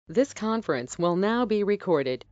This conference will now be recorded.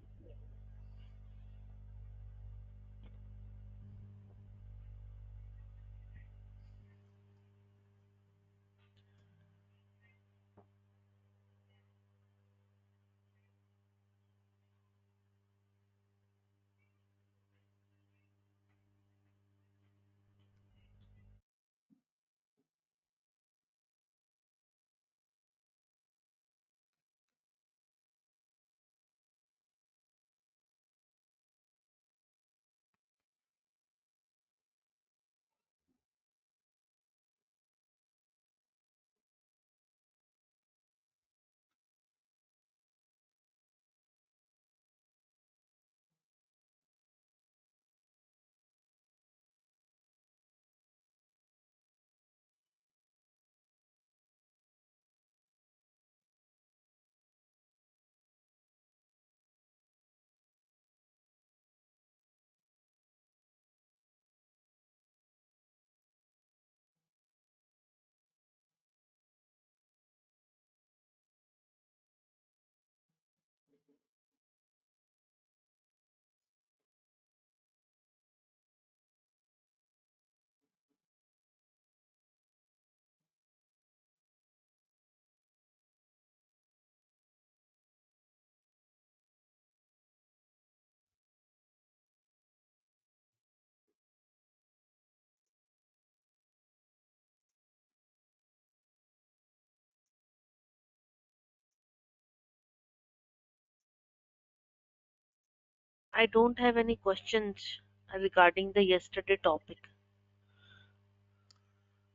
I don't have any questions regarding the yesterday topic.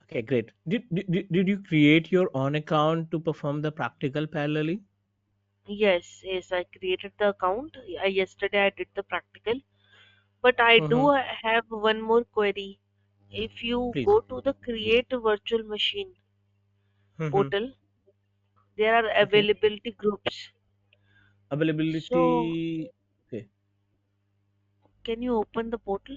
Okay, great. Did you create your own account to perform the practical parallelly? Yes, yes, I created the account. Yesterday I did the practical, but I Mm-hmm. do have one more query. If you Please. go to the create virtual machine Mm-hmm. portal, there are Okay. availability groups. So, Availability. Okay. can you open the portal?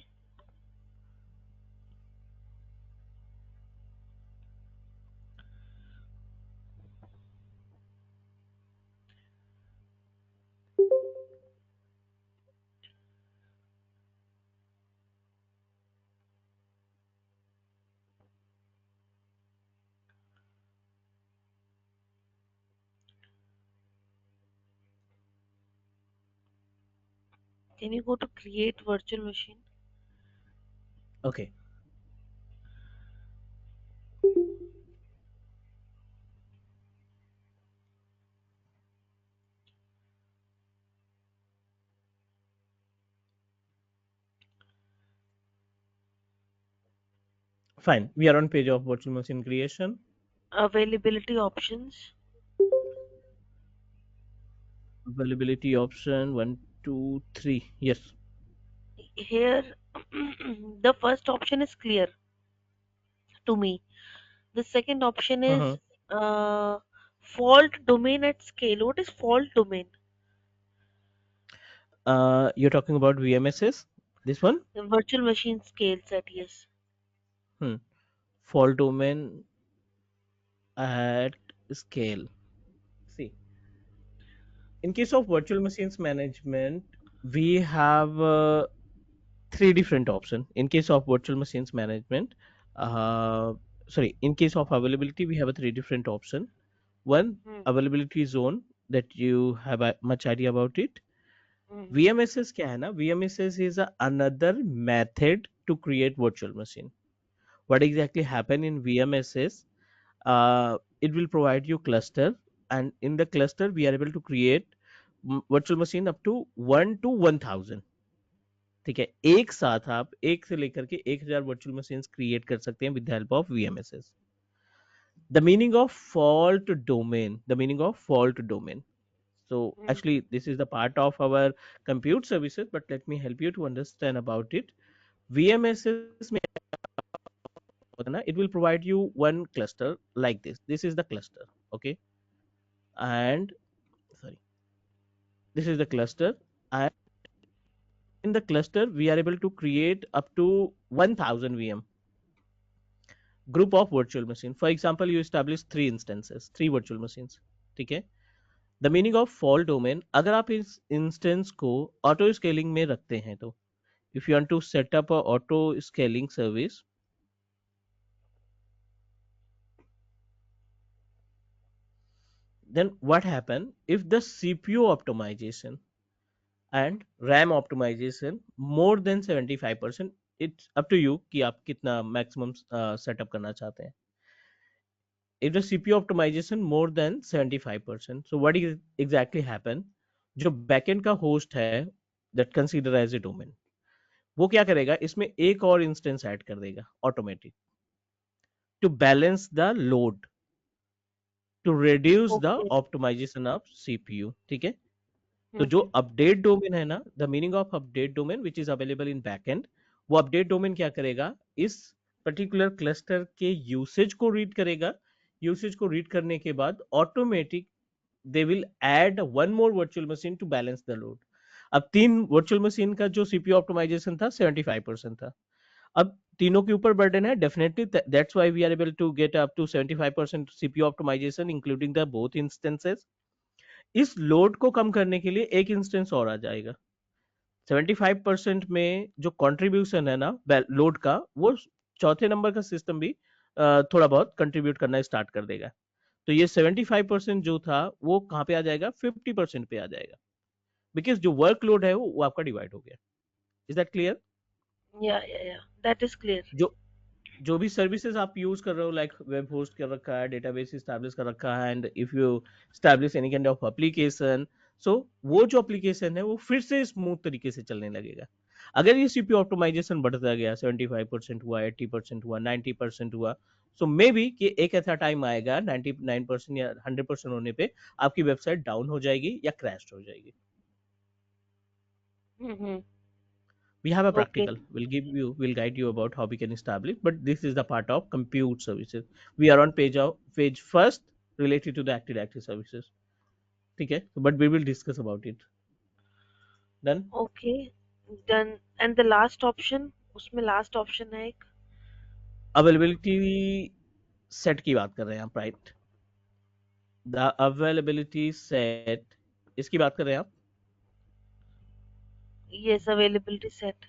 Can you go to create virtual machine? Okay. Fine. We are on page of virtual machine creation. Availability options. Availability option one, two, three. Yes. Here, the first option is clear to me. The second option Mm-hmm. is uh, fault domain at scale. What is fault domain? You're talking about VMSs. This one. The virtual machine scale set, yes. Hmm. Fault domain at scale. See, in case of virtual machines management, we have three different options. In case of virtual machines management, uh, sorry, in case of availability, we have a three different option. One, Hmm. availability zone, that you have a much idea about it. Hmm. VMSs क्या है ना, VMSs is another method to create virtual machine. What exactly happen in VMSs? It will provide you cluster, and in the cluster we are able to create virtual machine up to 1 to 1000. ठीक है, एक साथ आप एक से लेकर के 1000 virtual machines create कर सकते हैं with help of VMSs. The meaning of fault domain, the meaning of fault domain. So Hmm. actually this is the part of our compute services, but let me help you to understand about it. VMSs में होता है ना, it will provide you one cluster like this is the cluster. Okay. And sorry, this is the cluster, and in the cluster we are able to create up to 1000 VM group of virtual machine. For example, you establish three instances, three virtual machines. Okay. The meaning of fault domain, अगर आप इस instance को auto scaling में रखते हैं तो, if you want to set up a auto scaling service, then what happen if the CPU optimization and RAM optimization more than 75%, it's up to you कि आप कितना maximum setup करना चाहते हैं. If the CPU optimization more than 75%, so what is exactly happen, जो backend का host है that consider as a domain, वो क्या करेगा, इसमें एक और इंस्टेंस ऐड कर देगा automatic to balance the load, to reduce the Okay. Optimisation of CPU. ठीक है. तो जो Mm-hmm. अपडेट डोमेन है ना, the meaning of update domain which is available in backend, वो अपडेट डोमेन क्या करेगा, इस पर्टिकुलर क्लस्टर के यूसेज को रीड करेगा. यूसेज को रीड करने के बाद automatic they will add one more virtual machine to balance the load. अब तीन वर्चुअल मशीन का जो सीपीयू ऑप्टिमाइजेशन था 75% था, अब तीनों के ऊपर बर्डन है definitely. That's why we are able to get up to 75% CPU optimisation including the both instances. इस लोड को कम करने के लिए एक इंस्टेंस और आ जाएगा. 75% में जो कंट्रीब्यूशन है ना लोड का, वो चौथे नंबर का सिस्टम भी थोड़ा बहुत कंट्रीब्यूट करना स्टार्ट कर देगा. तो ये 75% जो था वो कहाँ पे आ जाएगा, 50% पे आ जाएगा, बिकॉज जो वर्कलोड है वो आपका डिवाइड हो गया. Is that clear? Yeah, yeah, yeah. That is clear. जो जो भी सर्विसेज आप यूज कर रहे हो, लाइक वेब होस्ट कर रखा है, डेटाबेस स्टैब्लिश कर रखा है, and if you establish any kind of application, so वो जो एप्लीकेशन है वो फिर से स्मूथ तरीके से चलने लगेगा. अगर ये सीपीयू ऑप्टिमाइजेशन बढ़ता गया, 75% हुआ, 80% हुआ, 90% हुआ, सो मे बी कि एक ऐसा टाइम आएगा 99% या 100% होने पे आपकी वेबसाइट डाउन हो जाएगी या क्रैश हो जाएगी. Mm-hmm. We have a Okay. practical, we'll guide you about how we can establish, but this is the part of compute services. We are on page first related to the active directory services. Okay, but we will discuss about it. Then Okay. Done. And the last option, उसमें last option है एक. availability set की बात कर रहे हैं आप, right? The availability set, इसकी बात कर रहे हैं आप. Yes, availability set.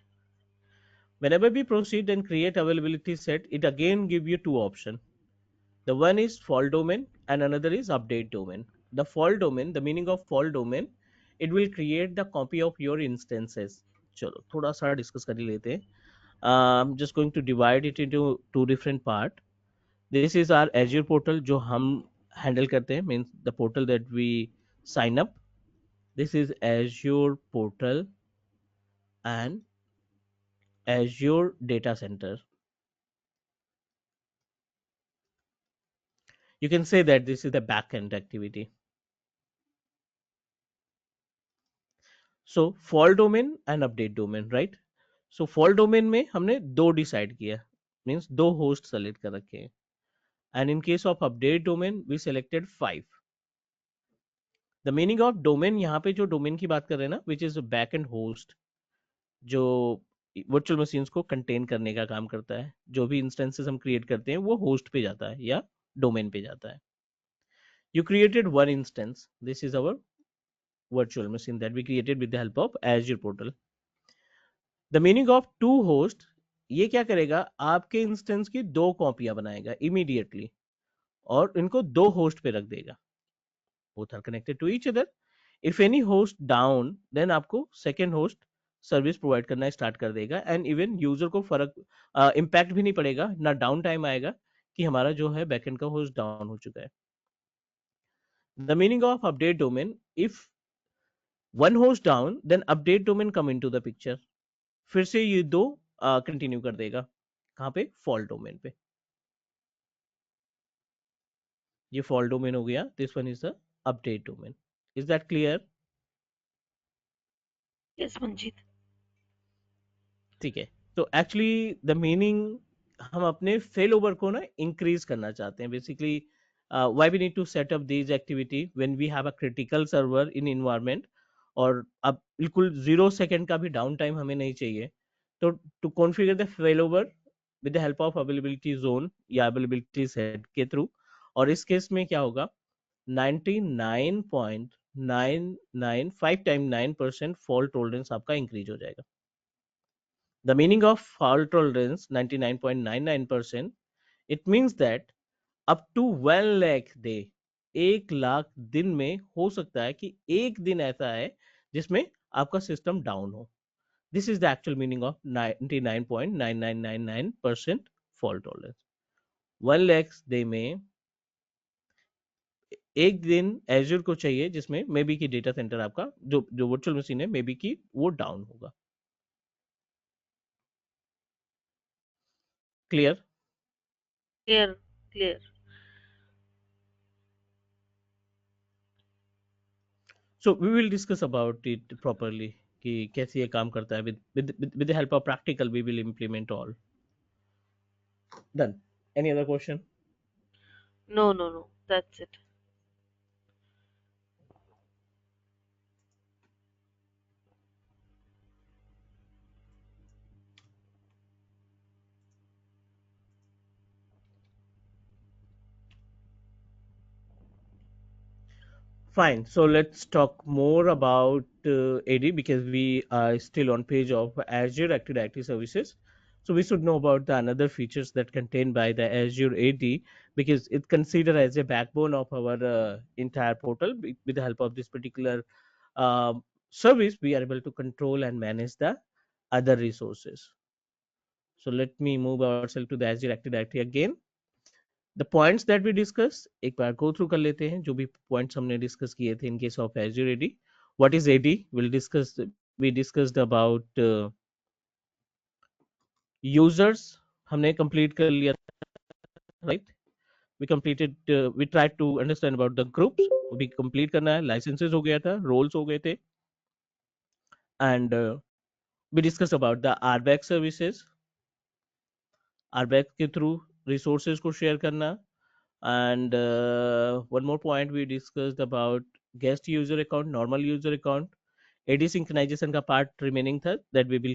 Whenever we proceed and create availability set, it again give you two options. The one is fault domain and another is update domain. The fault domain, the meaning of fault domain, it will create the copy of your instances. चलो थोड़ा सा discuss कर ही लेते हैं. I'm just going to divide it into two different part. This is our Azure portal जो हम handle करते हैं, means the portal that we sign up. This is Azure portal and Azure data center. You can say that this is the backend activity. So fault domain and update domain, right. So fault domain में हमने दो decide किया, means दो host select कर रखे हैं, and in case of update domain we selected 5. The meaning of domain, यहाँ पे जो डोमेन की बात कर रहे हैं ना, which is back and host, जो वर्चुअल मशीन्स को कंटेन करने का काम करता है. जो भी इंस्टेंसेस हम क्रिएट करते हैं वो होस्ट पे जाता है या डोमेन पे जाता है. You created one instance. This is our virtual machine that we created with the help of Azure portal. The meaning of to host, ये क्या करेगा, आपके इंस्टेंस की दो कॉपियां बनाएगा इमीडिएटली और इनको दो होस्ट पे रख देगा. Both are connected to each other. If any host down, then आपको सेकेंड होस्ट सर्विस प्रोवाइड करना स्टार्ट कर देगा, एंड इवन यूजर को फर्क इम्पैक्ट भी नहीं पड़ेगा, ना डाउन टाइम आएगा कि हमारा जो है बैकएंड का होस्ट डाउन हो चुका है. The meaning of update domain, if one host down then update domain come into the picture. फिर से ये दो कंटिन्यू कर देगा. कहाँ पे, फॉल्ट डोमेन पे. ये फॉल्ट डोमेन हो गया. This one is the update domain. Is that clear? Yes, Manjeet. ठीक है. तो एक्चुअली द मीनिंग, हम अपने फेल ओवर को ना इंक्रीज करना चाहते हैं basically. Why we need to set up these activity when we have a critical server in environment, और अब बिल्कुल 0 सेकेंड का भी डाउन टाइम हमें नहीं चाहिए. तो to configure the fail over with the help of availability zone या अवेलेबिलिटी सेट के थ्रू, और इस केस में क्या होगा, 99. 5 टाइम 9% फॉल्ट टॉलरेंस आपका इंक्रीज हो जाएगा. The meaning of fault tolerance 99.99%, it means that up to 1 lakh day, 1 lakh दिन में हो सकता है कि एक दिन ऐसा है जिसमें आपका सिस्टम डाउन हो. This is the actual meaning of 99.9999% fault tolerance. 1 lakh day में एक दिन एज्योर को चाहिए जिसमें मे बी की डेटा सेंटर आपका जो वर्चुअल मशीन है मे बी की वो डाउन होगा. Clear? Clear, clear. So we will discuss about it properly कि कैसे ये काम करता है. With the help of practical we will implement all. Done. Any other question? No, no, no. That's it. Fine. So let's talk more about AD because we are still on page of Azure Active Directory Services. So we should know about the another features that contained by the Azure AD because it's considered as a backbone of our entire portal. With the help of this particular service, we are able to control and manage the other resources. So let me move ourselves to the Azure Active Directory again. The points that we discuss एक बार go through कर लेते हैं जो भी points हमने discuss किए थे in case of Azure AD. What is AD? Will discuss. We discussed about users. हमने कंप्लीट कर लिया, right? We completed, we try to understand about the groups. वो भी कंप्लीट करना है. लाइसेंसेस हो गया था, रोल्स हो गए थे, and we discuss about the RBAC services. RBAC के थ्रू रिसोर्सेज को शेयर करना. And one more point we discussed about guest user account, normal user account, AD synchronization का part remaining था that we will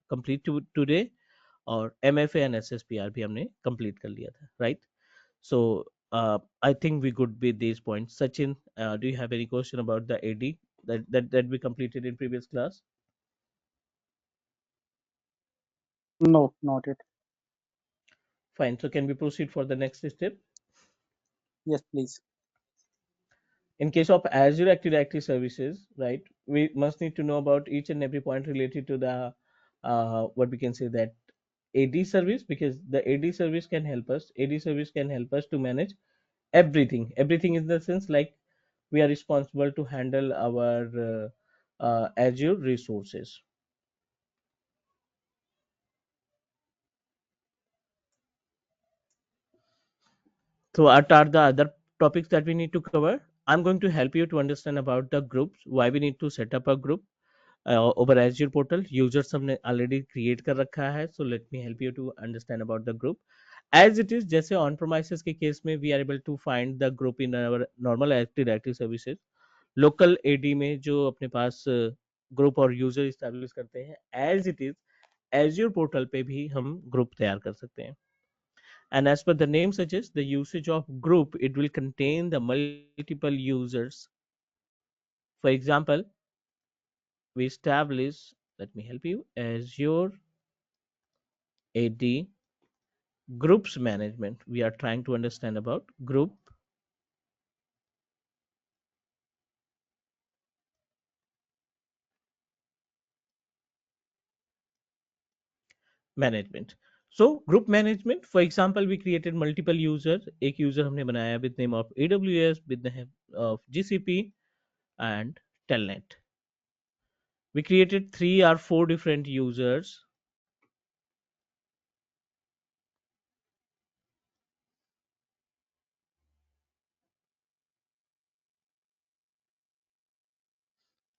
complete today. और MFA and SSPR भी हमने complete कर लिया था, right? So I think we good with these points. Sachin, do you have any question about the AD that we completed in previous class? No, not yet. Fine. So can we proceed for the next step? Yes, please. In case of Azure Active Directory services, right, we must need to know about each and every point related to the what we can say that AD service, because the AD service can help us. AD service can help us to manage everything. Everything in the sense like we are responsible to handle our Azure resources. So what are the other topics that we need to cover? I'm going to help you to understand about the groups, why we need to set up a group over Azure portal. Users हमने already create कर रखा है. So let me help you to understand about the group. As it is, जैसे on premises के case में we are able to find the group in our normal Active Directory services. Local AD में जो अपने पास group और user establish करते हैं, as it is Azure portal पे भी हम group तैयार कर सकते हैं. And as per the name suggests, the usage of group, it will contain the multiple users. For example, we establish, let me help you, Azure AD groups management. We are trying to understand about group management. So group management, for example, we created multiple users. एक user हमने बनाया with name of AWS, with the name of GCP and Telnet. We created 3 or 4 different users.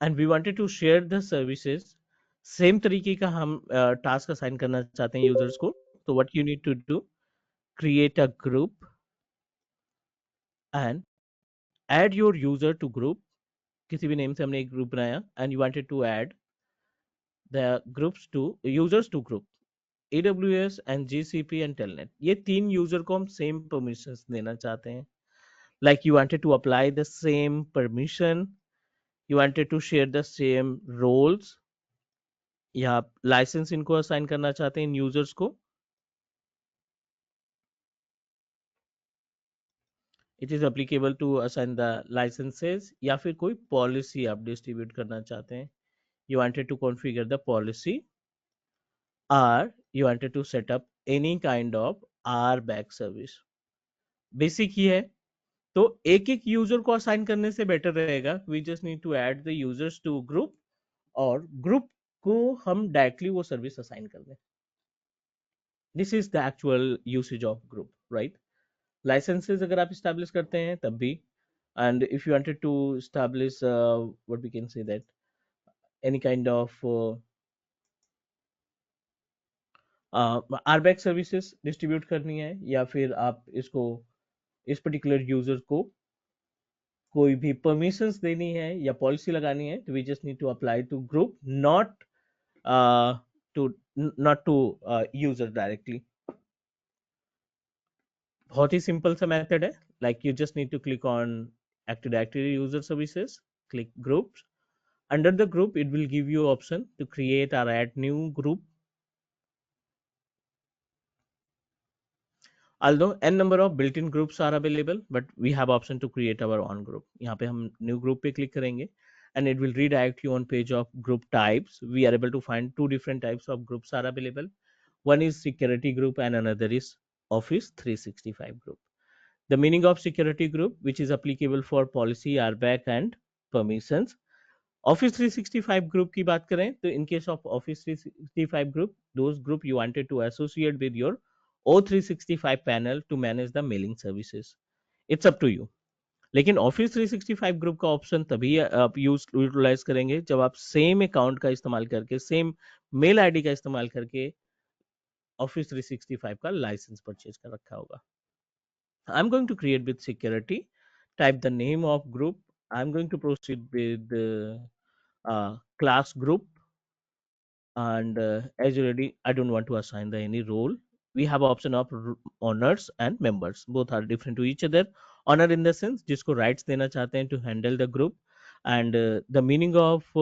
And we wanted to share the services. Same तरीके का हम task assign करना चाहते हैं users को. तो what you need to do, create a group and add your user to group. किसी भी नेम से हमने एक ग्रुप बनाया and you wanted to add the groups to users to group AWS and GCP and Telnet. ये 3 user को हम same permissions देना चाहते हैं. Like you wanted to apply the same permission, you wanted to share the same roles, या licence इनको assign करना चाहते हैं इन यूजर्स को. It is applicable to assign the licences, या फिर कोई पॉलिसी आप डिस्ट्रीब्यूट करना चाहते हैं. You wanted to configure the policy, or you wanted to set up any kind of RBAC service. Basic ही है. तो एक एक यूजर को असाइन करने से बेटर रहेगा. We just need to add the users to group, और ग्रुप को हम डायरेक्टली वो सर्विस असाइन कर दें. This is the actual usage of group, right. Licences अगर आप स्टैब्लिश करते हैं तब भी, and if you wanted to establish what we can say that any kind of RBAC services distribute करनी है, या फिर आप इसको इस पर्टिकुलर यूजर को कोई भी परमिशंस देनी है या पॉलिसी लगानी है, तो we just need to apply to group, not to user directly. बहुत ही सिंपल सा मेथड है. Like you just need to click on active directory user services, click groups. Under the group, it will give you option to create or add new group. Although n number of built-in groups are available, but we have option to create our own group. यहाँ पे हम new group पे click करेंगे, and it will redirect you on page of group types. We are able to find two different types of groups are available. One is security group and another is Office 365 group. The meaning of security group, which is applicable for policy, RBAC and permissions. Office 365 group की बात करें तो in case of Office 365 group, those group you wanted to associate with your O365 panel to manage the mailing services. It's up to you. लेकिन Office 365 group का option तभी आप utilise करेंगे जब आप सेम अकाउंट का इस्तेमाल करके, सेम मेल आईडी का इस्तेमाल करके Office 365 का लाइसेंस परचेज कर रखा होगा. I'm going to create with security. Type the name of group. I'm going to proceed with class group, and as already I don't want to assign the any role. We have option of owners and members. Both are different to each other. Owner in the sense जिसको rights देना चाहते हैं to handle the group, and the meaning of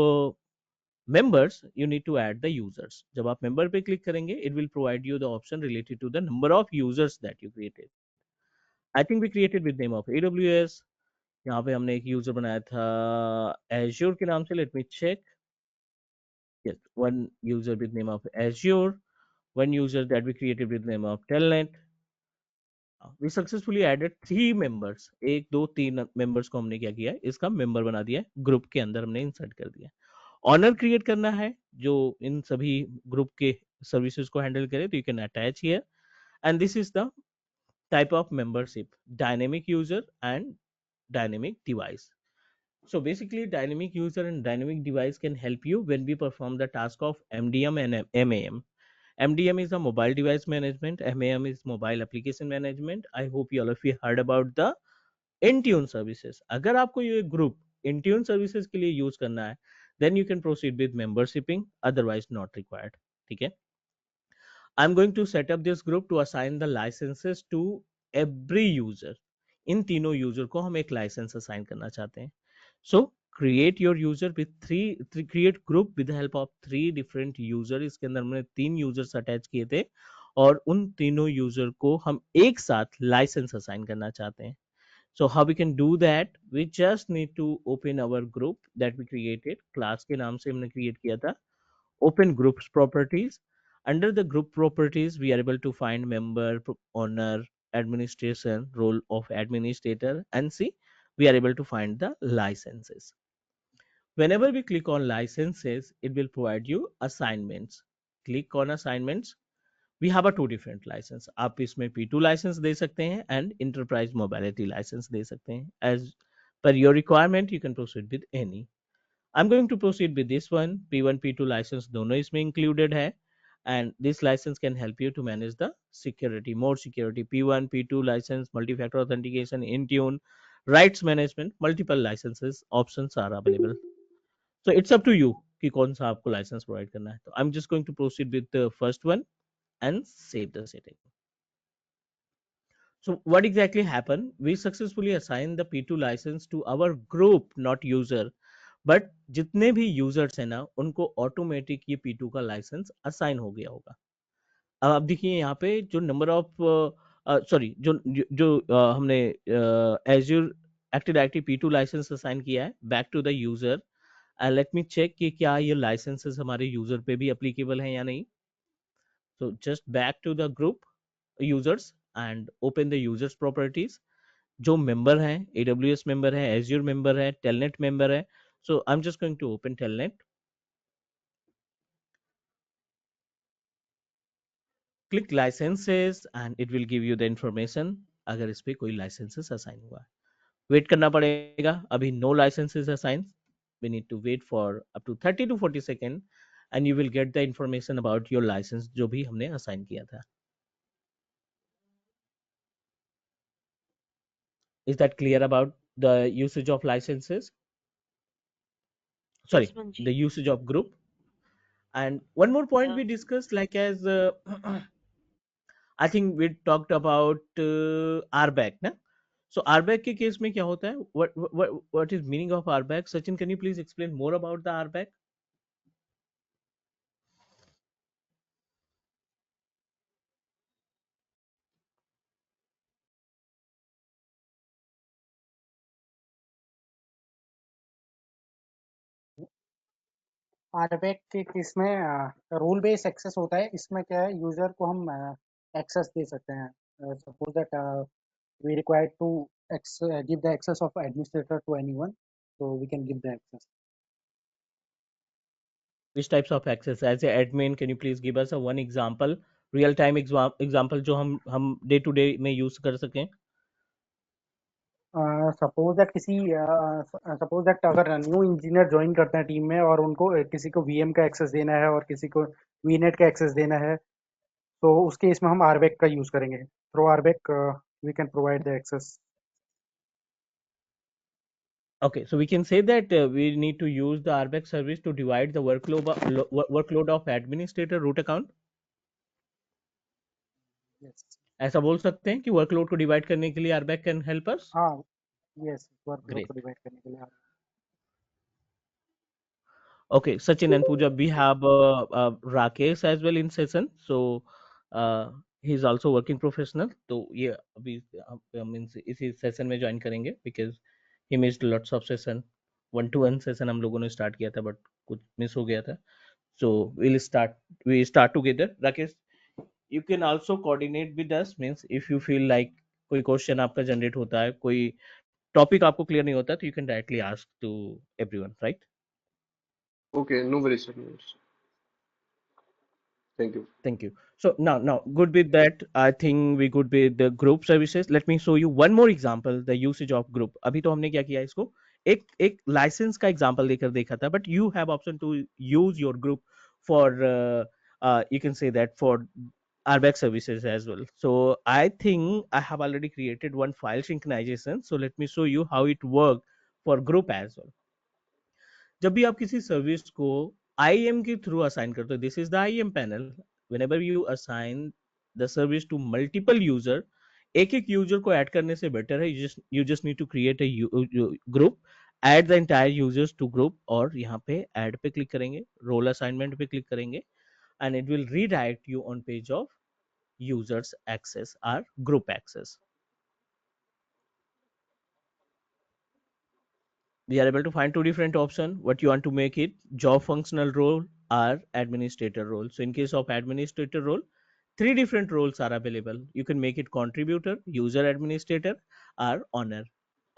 members, you need to add the users. जब आप member पे click करेंगे, it will provide you the option related to the number of users that you created. I think we created with name of AWS. यहाँ पे हमने एक user बनाया था Azure के नाम से. Let me check. Yes, one user with name of Azure, one user that we created with name of Telnet. We successfully added 3 members. एक दो तीन members को हमने क्या किया है, इसका member बना दिया है, ग्रुप के अंदर हमने इंसर्ट कर दिया. ऑनर क्रिएट करना है जो इन सभी ग्रुप के सर्विसेज को हैंडल करे, तो you can attach here. And this is the type of membership: dynamic user and dynamic device. So basically dynamic user and dynamic device can help you when we perform the task of MDM and MAM. MDM is a mobile device management, MAM is mobile application management. I hope you all of you heard about the Intune services. अगर आपको ये group Intune services के लिए use करना है, then you can proceed with membershiping, otherwise not required. ठीक है. I'm going to set up this group to assign the licenses to every user. इन तीनों यूजर को हम एक लाइसेंस असाइन करना चाहते हैं. So create your user with create group with the help of 3 different user. इसके अंदर हमने 3 यूजर्स अटैच किए थे, और उन तीनों यूजर को हम एक साथ लाइसेंस असाइन करना चाहते हैं. So how we can do that? We just need to open our group that we created. Class के नाम से हमने क्रिएट किया था. Open groups properties. Under the group properties, we are able to find member, owner, administration, role of administrator, and see, we are able to find the licenses. Whenever we click on licenses, it will provide you assignments. Click on assignments. We have a 2 different license. आप इसमें P2 license दे सकते हैं and enterprise mobility license दे सकते हैं. As per your requirement, you can proceed with any. I'm going to proceed with this one. P1, P2 license दोनों इसमें included है, and this license can help you to manage the security, more security. P1, P2 license, multi-factor authentication, Intune, rights management, multiple licenses options are available. So it's up to you कि कौन सा आपको license provide करना है. So I'm just going to proceed with the first one and save the setting. So what exactly happened? We successfully assigned the P2 license to our group, not user. But जितने भी users हैं ना उनको automatic ये P2 का licence assign हो गया होगा. अब आप देखिए यहाँ पे जो नंबर ऑफ सॉरी जो जो जो, हमने Azure active directory P2 license assign किया है back to the user. And let me check कि क्या ये लाइसेंसेस हमारे यूजर पे भी एप्लीकेबल हैं या नहीं. So just back to the group users and open the users properties. जो मेंबर हैं AWS मेंबर है, Azure मेंबर है, टेलनेट मेंबर है. So I am just going to open telnet, click licences and it will give you the information अगर इस पे कोई licences assign हुआ है. वेट करना पड़ेगा, अभी no licenses assign. we need to wait for up to 30 to 40 seconds and you will get the information about your license जो भी हमने असाइन किया था. Is that clear about the usage of licenses? Sorry, Yes, Manji. the usage of group. And one more point Yeah. we discussed, like as I think we talked about RBAC ना. So RBAC के case में क्या होता है? What is meaning of RBAC? Sachin, can you please explain more about the RBAC? आरबैक के case में role base access होता है. इसमें क्या है, यूजर को हम एक्सेस दे सकते हैं. Suppose that we require to give the access of administrator to anyone, so we can give the access. Which types of access? As a admin, can you please give us a one example, real time example जो हम day to day में use कर सकें? Suppose that अगर new engineer join करते हैं team में और उनको किसी को वीएम का एक्सेस देना है और किसी को वीनेट का एक्सेस देना है, तो उस केस में हम आरबैक का यूज करेंगे. Through RBAC we can provide the access. Okay, so we can say that we need to use the RBAC service to divide the workload of administrator root account. Yes. ऐसा बोल सकते हैं कि workload को divide करने के लिए RBAC can help us. हाँ. Yes, workload Great. को डिवाइड करने के लिए. Okay, Sachin and Pooja, we have Rakesh as well in session. So he's also working professional. तो ये अभी means इसी session में join करेंगे because he missed lots of session. 1-to-1 session हम लोगों ने start किया था but कुछ miss हो गया था. So we start together. Rakesh, you can also coordinate with us. Means if you feel like कोई question आपका generate होता है, कोई topic आपको clear नहीं होता, तो you can directly ask to everyone, right? Okay, no worries, sir. No worries. Thank you. Thank you. So now good with that. I think we good with the group services. Let me show you one more example, the usage of group. अभी तो हमने क्या किया इसको एक licence का example देकर देखा था, but you have option to use your group for you can say that for RBAC services as well. So I think I have already created one file synchronization. So let me show you how it work for group as well. जब भी आप किसी service को IAM के through assign करते हो, this is the IAM panel. whenever you assign the service to multiple user, एक एक यूजर को ऐड करने से बेटर है you just need to create a group, add the entire users to group और यहाँ पे add पे क्लिक करेंगे, role assignment पे क्लिक करेंगे and it will redirect you on page of users access or group access. We are able to find two different options. What you want to make it, job functional role or administrator role. So in case of administrator role, three different roles are available. You can make it contributor, user administrator or owner.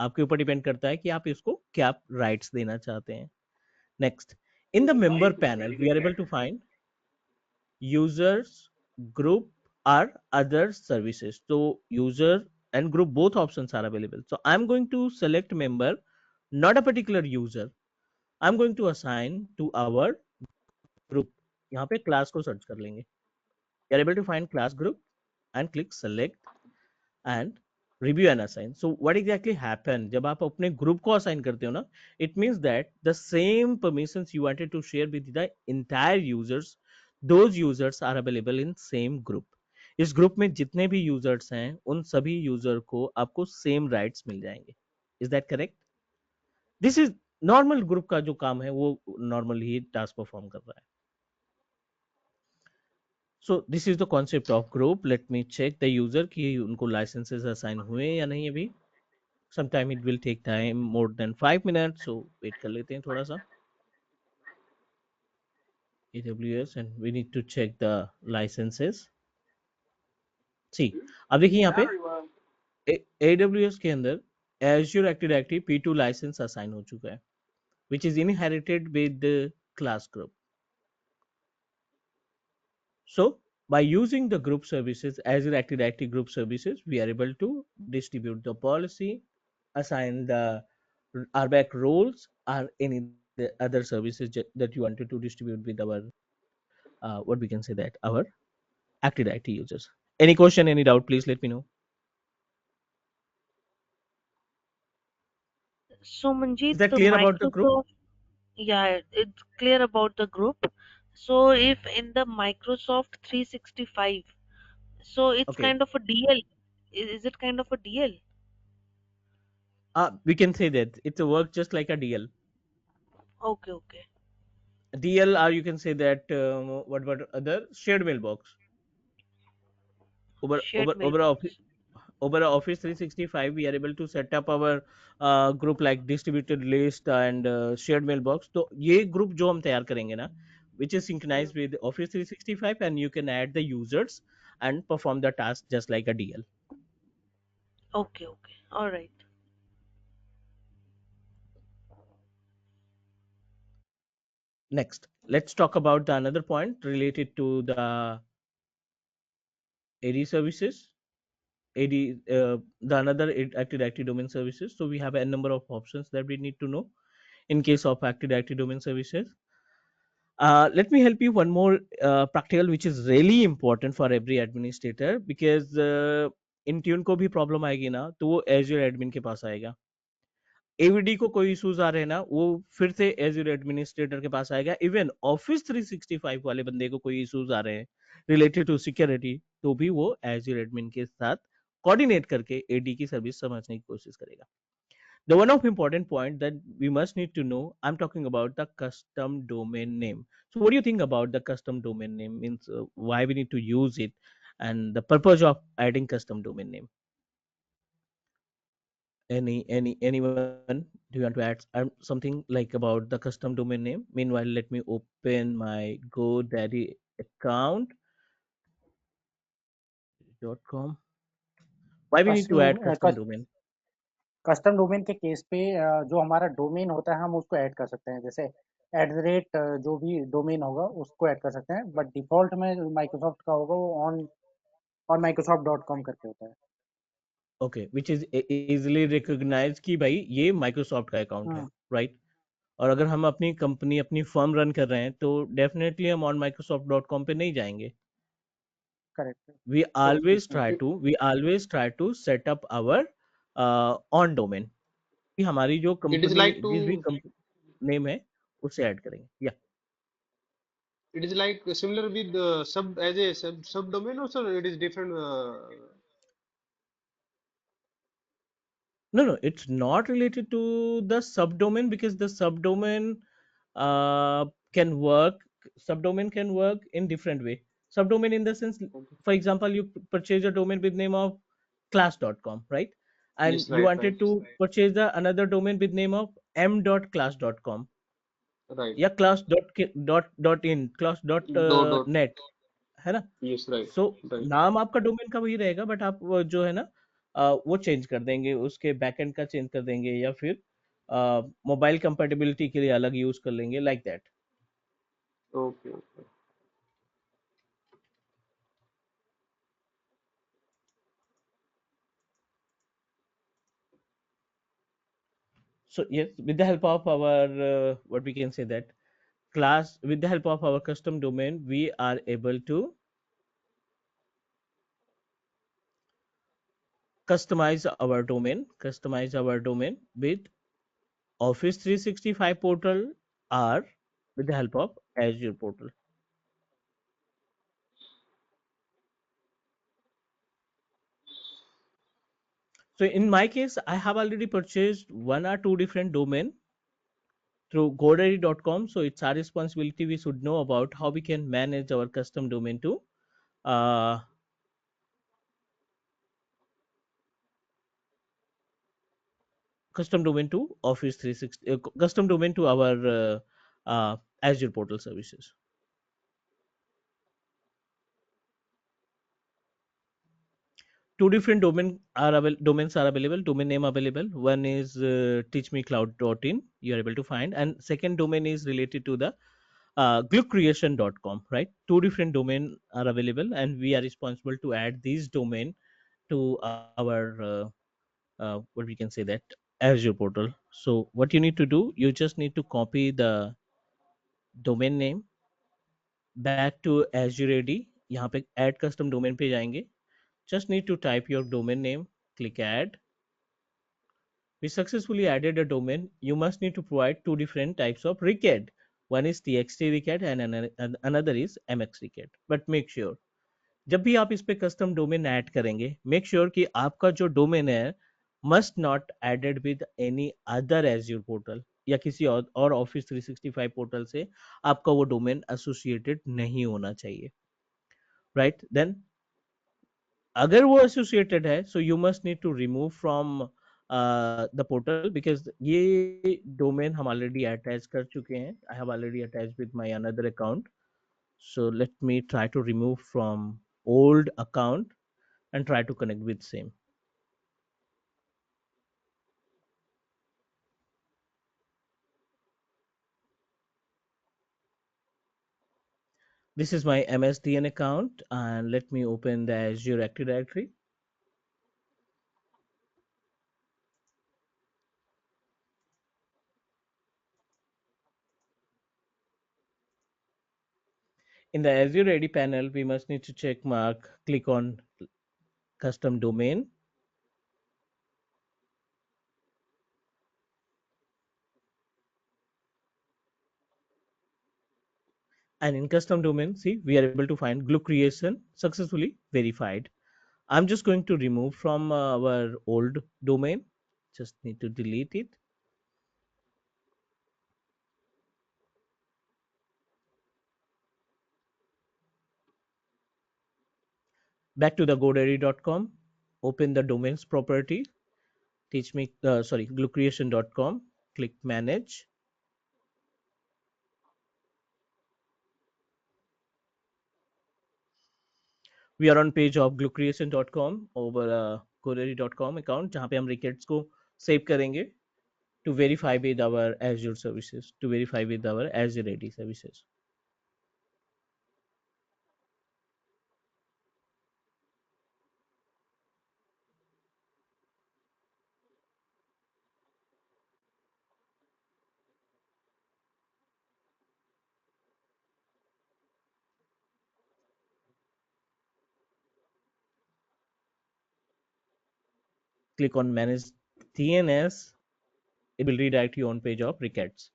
आपके ऊपर depend करता है कि आप इसको क्या rights देना चाहते हैं. Next, in the member panel we are able to find users, group or other services. So user and group both options are available. So I'm going to select member, not a particular user. I'm going to assign to our group. यहाँ पे class को search कर लेंगे. You're able to find class group and click select and review and assign. So what exactly happened जब आप अपने group को assign करते हो ना, it means that the same permissions you wanted to share with the entire users, those users are available in same group. इस group में जितने भी यूजर्स हैं उन सभी यूजर को आपको सेम राइट्स मिल जाएंगे. Is that correct? This is normal group का जो काम है वो नॉर्मल ही टास्क परफॉर्म कर रहा है. So this is the concept of group. Let me check the user कि उनको लाइसेंसेस असाइन हुए या नहीं अभी. Sometime it will take time more than 5 minutes, so wait कर लेते हैं थोड़ा सा. AWS and we need to check the licenses. सी, अब देखिए यहाँ पे AWS के अंदर Azure Active Directory P2 license assign हो चुका है which is inherited with the class group. So by using the group services, Azure Active Directory group services, we are able to distribute the policy, assign the RBAC roles or any the other services that you wanted to distribute with our what we can say that our Active Directory users. Any question, any doubt, please let me know. So Manjeet, Is that the clear about the group? Microsoft, yeah, it's clear about the group. So if in the Microsoft 365, so it's Okay. kind of a DL. Is it kind of a DL? We can say that it's a work just like a DL. Okay, okay. DL, or you can say that what about other shared mailbox over Shared Office. mailbox. Over Office 365, we are able to set up our group like distributed list and shared mailbox. तो ये group जो हम तैयार करेंगे ना, which is synchronized with Office 365, and you can add the users and perform the task just like a DL. Okay, okay. All right. Next, let's talk about the another point related to the AD services. AD, the another Active Directory domain services. So we have a number of options that we need to know in case of Active Directory domain services. Let me help you one more practical, which is really important for every administrator because in tune को भी problem आएगी ना तो वो azure admin के पास आएगा. AVD को कोई इश्यूज आ रहे हैं ना वो फिर से एज्योर एडमिनिस्ट्रेटर के पास आएगा. इवन ऑफिस 365 वाले बंदे को कोई इश्यूज आ रहे हैं रिलेटेड टू सिक्योरिटी तो भी वो एज्योर एडमिन के साथ कोऑर्डिनेट करके एडी की सर्विस समझने की कोशिश करेगा. The one of important point that we must need to know, I'm talking about the custom domain name. So what do you think about the custom domain name? Means why we need to use it and the purpose of adding custom domain name? Anyone? Do you want to add something like about the custom domain name? Meanwhile, let me open my GoDaddy account.com. Why we need to add custom domain? Custom domain के case पे जो हमारा domain होता है हम उसको add कर सकते हैं, जैसे एट द रेट जो भी डोमेन होगा उसको ऐड कर सकते हैं, बट डिफॉल्ट में माइक्रोसॉफ्ट का होगा वो ऑन माइक्रोसॉफ्ट डॉट कॉम करके होता है. Okay, which is easily recognize कि भाई ये माइक्रोसॉफ्ट का अकाउंट है, राइट? और अगर हम अपनी कंपनी अपनी फर्म रन कर रहे हैं तो डेफिनेटली हम ऑन माइक्रोसॉफ्ट डॉट कॉम पे नहीं जाएंगे. करेक्ट. वी तो always try to set up our on domain कि हमारी जो It is कंपनी like जिस भी to नेम है उससे ऐड करेंगे. या it is like similar with sub as a subdomain also. It is different. no, it's not related to the subdomain because the subdomain uh, can work subdomain can work in different way. Subdomain in the sense, Okay. for example, you purchase a domain with name of class.com, right? And Yes, you right, right, wanted to purchase the another domain with name of m.class.com right. या class.in Dot. class.net, है ना? Yes, right, सो right. नाम आपका domain का वही रहेगा but आप वो जो है ना वो चेंज कर देंगे, उसके बैकएंड का चेंज कर देंगे या फिर मोबाइल कंपेटिबिलिटी के लिए अलग यूज कर लेंगे like that. Okay, okay. So yes, with the help of our what we can say that class, with the help of our custom domain, we are able to customize our domain with Office 365 portal or with the help of Azure portal. So in my case, I have already purchased one or two different domain through godaddy.com. So it's our responsibility. We should know about how we can manage our custom domain to uh, Office 360, custom domain to our Azure portal services. Two different domains are available, domain name available. One is teachmecloud.in, you are able to find, and second domain is related to the gluecreation.com, right? Two different domain are available, and we are responsible to add these domain to our what we can say that Azure portal. So what you need to do, you just need to copy the domain name back to Azure AD. यहाँ पे add custom domain पे जाएंगे. Just need to type your domain name, click add. We successfully added a domain. You must need to provide two different types of record. One is txt record and another is mx record. But make sure जब भी आप इस पे custom domain add करेंगे, make sure कि आपका जो domain है must not added with any other Azure portal या किसी और ऑफिस 365 पोर्टल से आपका वो डोमेन एसोसिएटेड नहीं होना चाहिए, राइट? देन अगर वो एसोसिएटेड है, so you must need to remove from the portal, because ये डोमेन हम ऑलरेडी अटैच कर चुके हैं. I have already attach with my another account. So let me try to remove from old account and try to connect with same. This is my MSDN account, and let me open the Azure Active Directory. In the Azure AD panel, we must need to check mark, click on custom domain. And in custom domain, see, we are able to find glue creation successfully verified. I'm just going to remove from our old domain. Just need to delete it. Back to the godaddy.com. Open the domains property. Gluecreation.com. Click manage. We are on page of gluecreation.com over godaddy.com account, जहाँ पे हम records को save करेंगे to verify with our Azure services, to verify with our Azure AD services. Click on manage DNS. It will redirect you on page of records.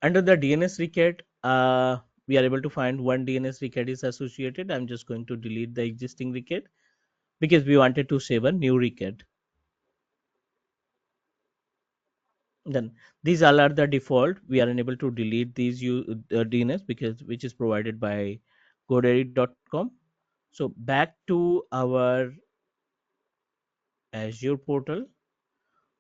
Under the DNS record, we are able to find one DNS record is associated. I'm just going to delete the existing record because we wanted to save a new record. Then these all are the default. We are unable to delete these DNS because which is provided by godaddy.com. So back to our Azure portal,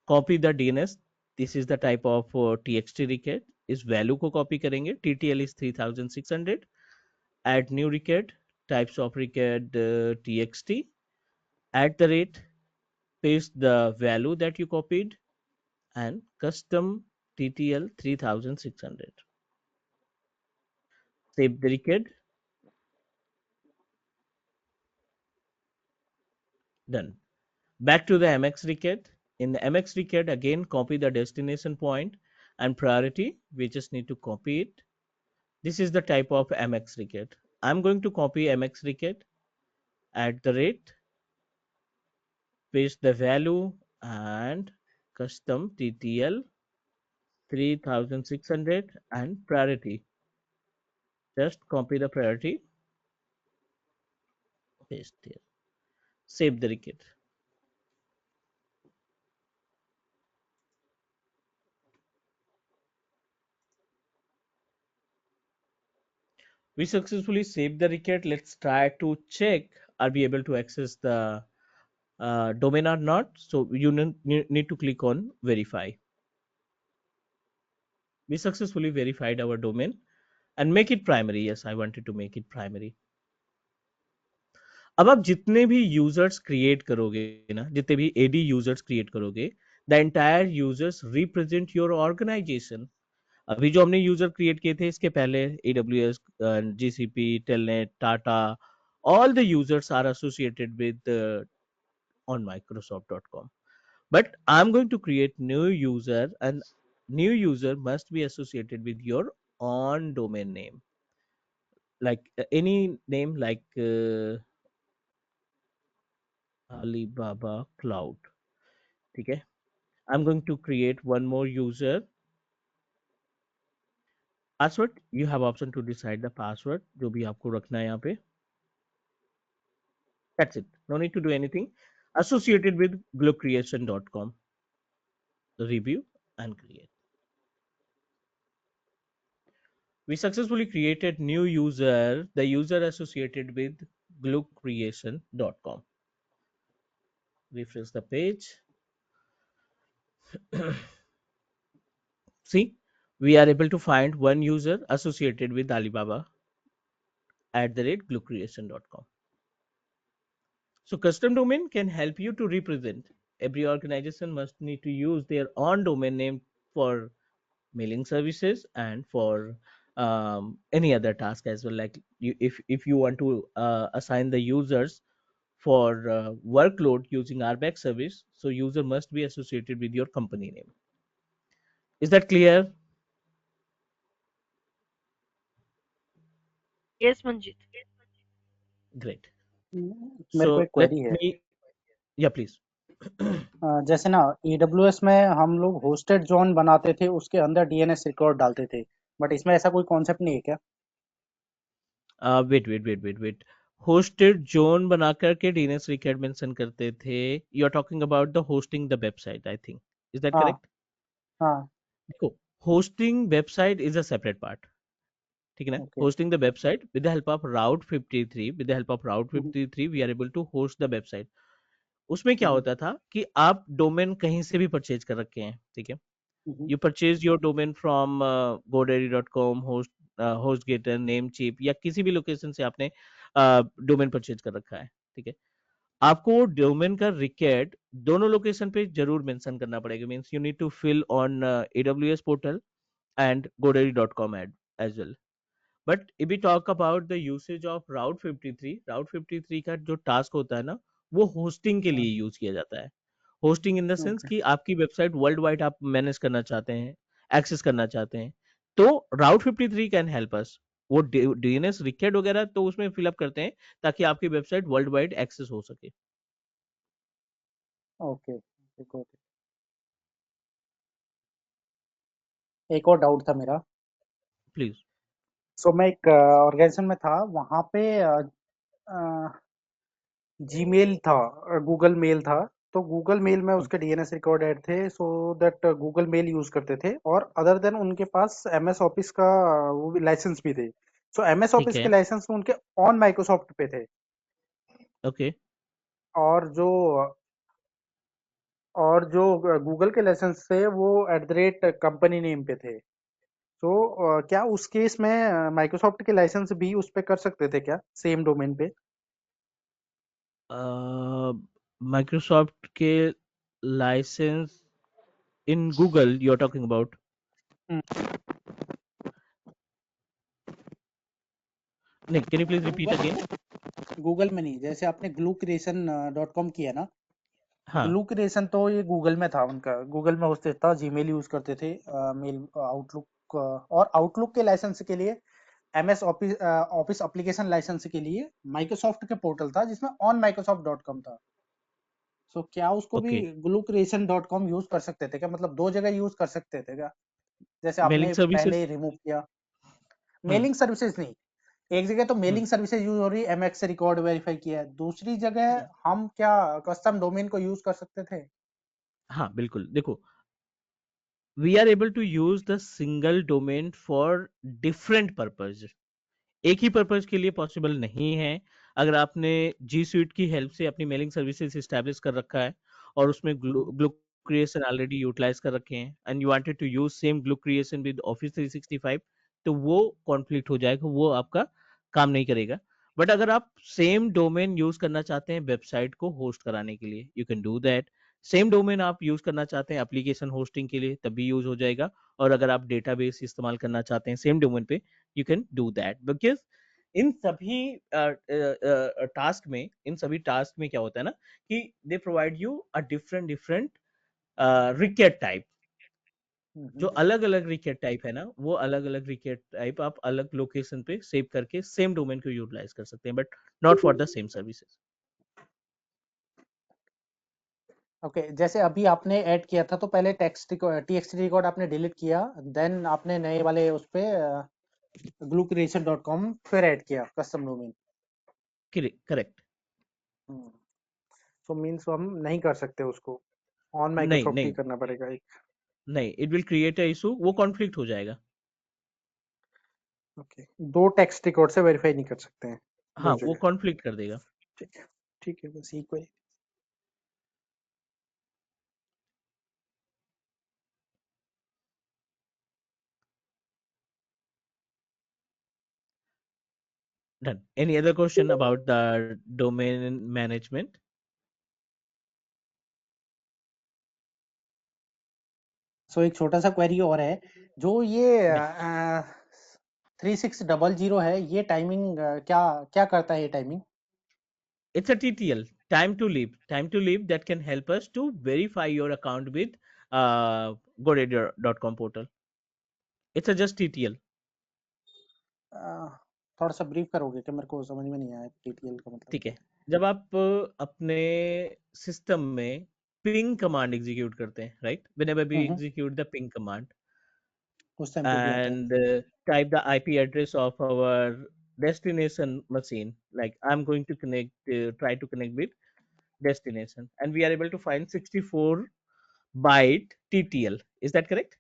copy the DNS. This is the type of txt record. इस value को copy करेंगे. TTL is 3600. Add new record. Types of record txt. At the rate, paste the value that you copied and custom TTL 3600. Save the record. Done. Back to the MX record. In the MX record, again copy the destination point and priority, we just need to copy it. This is the type of MX record. I'm going to copy MX record at the rate, paste the value, and custom TTL 3600 and priority. Just copy the priority, paste here, save the record. We successfully saved the record. Let's try to check, are we able to access the domain or not. So you need to click on verify. We successfully verified our domain and make it primary. Yes, I wanted to make it primary. अब आप जितने भी users create करोगे ना, जितने भी AD users create करोगे, the entire users represent your organization. अभी जो हमने यूजर क्रिएट किए थे इसके पहले, AWS, GCP, telnet, Tata, all the users are associated with on microsoft.com. But I'm going to create new user, and new user must be associated with your on domain name, like any name, like Alibaba Cloud. Okay, I'm going to create one more user. Password, you have option to decide the password जो भी आपको रखना है यहाँ पे. That's it. No need to do anything. Associated with glowcreation.com. Review and create. We successfully created new user, the user associated with glowcreation.com. Refresh the page. See, we are able to find one user associated with Alibaba @glowcreation.com. So custom domain can help you to represent. Every organization must need to use their own domain name for mailing services and for any other task as well. Like if you want to assign the users for workload using RBAC service, so user must be associated with your company name. Is that clear? Yes, Manjit. Great. मेरे को So एक let query है। me, yeah, please. जैसे ना AWS में हम लोग hosted zone बनाते थे, उसके अंदर DNS रिकॉर्ड डालते थे, बट इसमें ऐसा कोई कॉन्सेप्ट नहीं है क्या? Wait. Hosted zone बना करके DNS record mention करते थे. You are talking about the hosting the website, I think. Is that हाँ, correct? हाँ, देखो, hosting website is a separate part. ठीक है ना? Okay. Hosting the website with the help of Route 53, with the help of Route hmm, 53, we are able to host the website. उसमें क्या हम्म, होता था कि आप डोमेन कहीं से भी परचेज कर रखे हैं, ठीक है? हम्म, You purchase your domain from godaddy.com, HostGator, Namecheap, या किसी भी लोकेशन से आपने डोमेन परचेज कर रखा है, ठीक है? आपको डोमेन का रिकॉर्ड दोनों लोकेशन पे जरूर मेंशन करना पड़ेगा. Means you need to fill on AWS portal and godaddy.com as well. But if we talk about the usage of Route 53, Route 53 का जो टास्क होता है ना, वो होस्टिंग के हाँ, लिए यूज किया जाता है. Hosting in the sense okay, कि आपकी वेबसाइट वर्ल्ड वाइड आप मैनेज करना चाहते हैं, एक्सेस करना चाहते हैं, तो राउट 53 कैन हेल्प अस. वो DNS रिकॉर्ड वगैरह तो उसमें फिलअप करते हैं ताकि आपकी वेबसाइट वर्ल्ड वाइड एक्सेस हो सके. Okay, got it। एक और डाउट था मेरा। प्लीज. सो मैं एक ऑर्गेनाइजेशन में था, वहाँ पे जीमेल था, गूगल मेल था। तो गूगल मेल में उसके डीएनएस रिकॉर्ड ऐड थे, so that Google mail use करते थे, और अदर देन उनके पास एमएस ऑफिस का वो भी लाइसेंस भी थे। सो एमएस ठीक ऑफिस के है. लाइसेंस उनके ऑन माइक्रोसॉफ्ट पे थे, ओके. और जो गूगल के लाइसेंस थे वो at the rate company name पे थे। तो क्या उस केस में माइक्रोसॉफ्ट के लाइसेंस भी उस पे कर सकते थे क्या, सेम डोमेन पे? माइक्रोसॉफ्ट के license in Google you are talking about? नहीं, can you please repeat Google again? Google में नहीं, जैसे आपने ग्लू क्रिएशन .com किया ना, हाँ ग्लू क्रिएशन तो ये गूगल में था उनका, गूगल में होस्टेड था, जीमेल यूज करते थे, मेल आउटलुक, और आउटलुक के लाइसेंस के लिए MS office office application license के लिए माइक्रोसॉफ्ट के पोर्टल था जिसमें ऑन माइक्रोसॉफ्ट डॉट कॉम था। सो क्या उसको भी okay. Glue creation dot com use कर सकते थे क्या, मतलब दो जगह यूज कर सकते थे क्या, जैसे मेलिंग आपने पहले सर्विसेज। ही रिमूव किया? हम्म। मेलिंग सर्विसेज नहीं, एक जगह तो हम्म। मेलिंग सर्विसेज यूज हो रही है, एमएक्स से रिकॉर्ड वेरीफाई किया है, दूसरी जगह हम क्या कस्टम डोमेन को यूज कर सकते थे? हाँ बिल्कुल, देखो, we are able to use the single domain for different purpose. एक ही पर्पज के लिए पॉसिबल नहीं है। अगर आपने जी स्वीट की हेल्प से अपनी मेलिंग सर्विसेज स्टैब्लिश कर रखा है और उसमें hmm, glue creation already utilize कर रखे हैं and you wanted to use same glue creation with office 365, तो वो कॉन्फ्लिक्ट हो जाएगा, वो आपका काम नहीं करेगा। बट अगर आप सेम डोमेन यूज करना चाहते हैं वेबसाइट को होस्ट कराने के लिए, you can do that. Same domain आप यूज करना चाहते हैं एप्लीकेशन होस्टिंग के लिए, तब भी यूज हो जाएगा। और अगर आप डेटाबेस इस्तेमाल करना चाहते हैं सेम डोमेन पे, you can do that. Because in सभी टास्क में, क्या होता है ना, कि they provide you a different different request type. जो हम्म। अलग अलग रिक्वेस्ट टाइप है ना, वो अलग अलग रिक्वेस्ट टाइप आप अलग लोकेशन पे सेव करके सेम डोमेन को यूटिलाइज कर सकते हैं, but not for the same services. Okay, जैसे अभी आपने ऐड किया था तो पहले टेक्स्ट टीएक्सटी रिकॉर्ड आपने डिलीट किया, देन आपने नए वाले उस पे ग्लू क्रिएशन डॉट कॉम फिर ऐड किया custom domain. Correct. So means हम नहीं कर सकते उसको, ऑन नहीं माइक्रोसॉफ्ट ही नहीं करना पड़ेगा एक। नहीं, it will create a issue, वो कॉन्फ्लिक्ट हो जाएगा। ओके, दो टेक्स्ट रिकॉर्ड से वेरीफाई नहीं कर सकते हैं हाँ, दो वो जगह। कॉन्फ्लिक्ट कर देगा। ठीक है, ठीक है, बस equal. Done. Any other question about the domain management? सो एक छोटा सा क्वेरी और है, जो ये Yeah. 3600 है, ये टाइमिंग क्या क्या करता है ये timing? It's a TTL, time to live that can help us to verify your account with GoDaddy.com portal. It's a just TTL. थोड़ा सा ब्रीफ करोगे कि मेरे को समझ में नहीं आया टीटीएल का मतलब ठीक क्या है। जब आप अपने सिस्टम में पिंग कमांड एग्जीक्यूट करते हैं, राइट, whenever है। we execute the ping command उस टाइम पे भी आता है। and type the IP address of our destination machine, like I'm going to try to connect with destination, and we are able to find 64 byte TTL. Is that correct?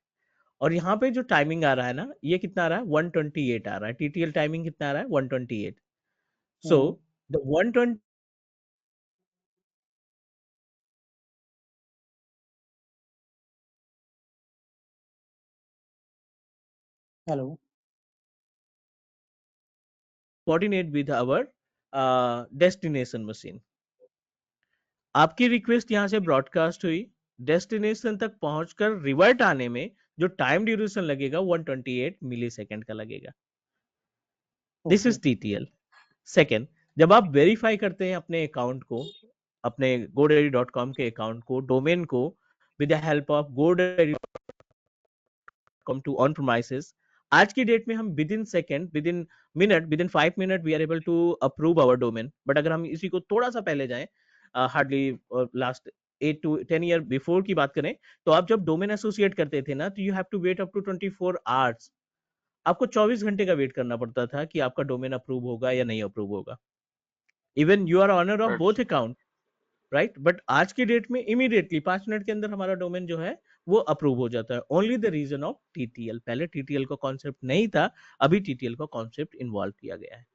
और यहाँ पे जो timing आ रहा है ना, ये कितना आ रहा है, 128 आ रहा है। टीटीएल टाइमिंग कितना आ रहा है, 128। So hmm. The 128 hello. Coordinate with our destination machine. आपकी रिक्वेस्ट यहाँ से ब्रॉडकास्ट हुई, डेस्टिनेशन तक पहुंचकर रिवर्ट आने में जो टाइम ड्यूरेशन लगेगा 128 मिली सेकेंड का लगेगा। This okay. Is TTL. Second, जब आप वेरीफाई करते हैं अपने अकाउंट को, अपने godaddy.com के अकाउंट को, डोमेन को, with the help of godaddy.com to on premises, आज की डेट में हम within second, within minute, within 5 minute we are able to approve our domain. But अगर हम इसी को थोड़ा सा पहले जाएं, hardly last 8 to 10 year before की बात करें, तो आप जब डोमेन एसोसिएट करते थे ना, तो you have to wait up to 24 hours. आपको 24 घंटे का वेट करना पड़ता था कि आपका डोमेन अप्रूव होगा या नहीं अप्रूव होगा। Even you are owner of Right. Both account, right, but आज की डेट में इमीडिएटली 5 मिनट के अंदर हमारा डोमेन जो है वो अप्रूव हो जाता है, only the reason of TTL. पहले टीटीएल का कॉन्सेप्ट नहीं था, अभी टीटीएल का कॉन्सेप्ट इन्वॉल्व किया गया है।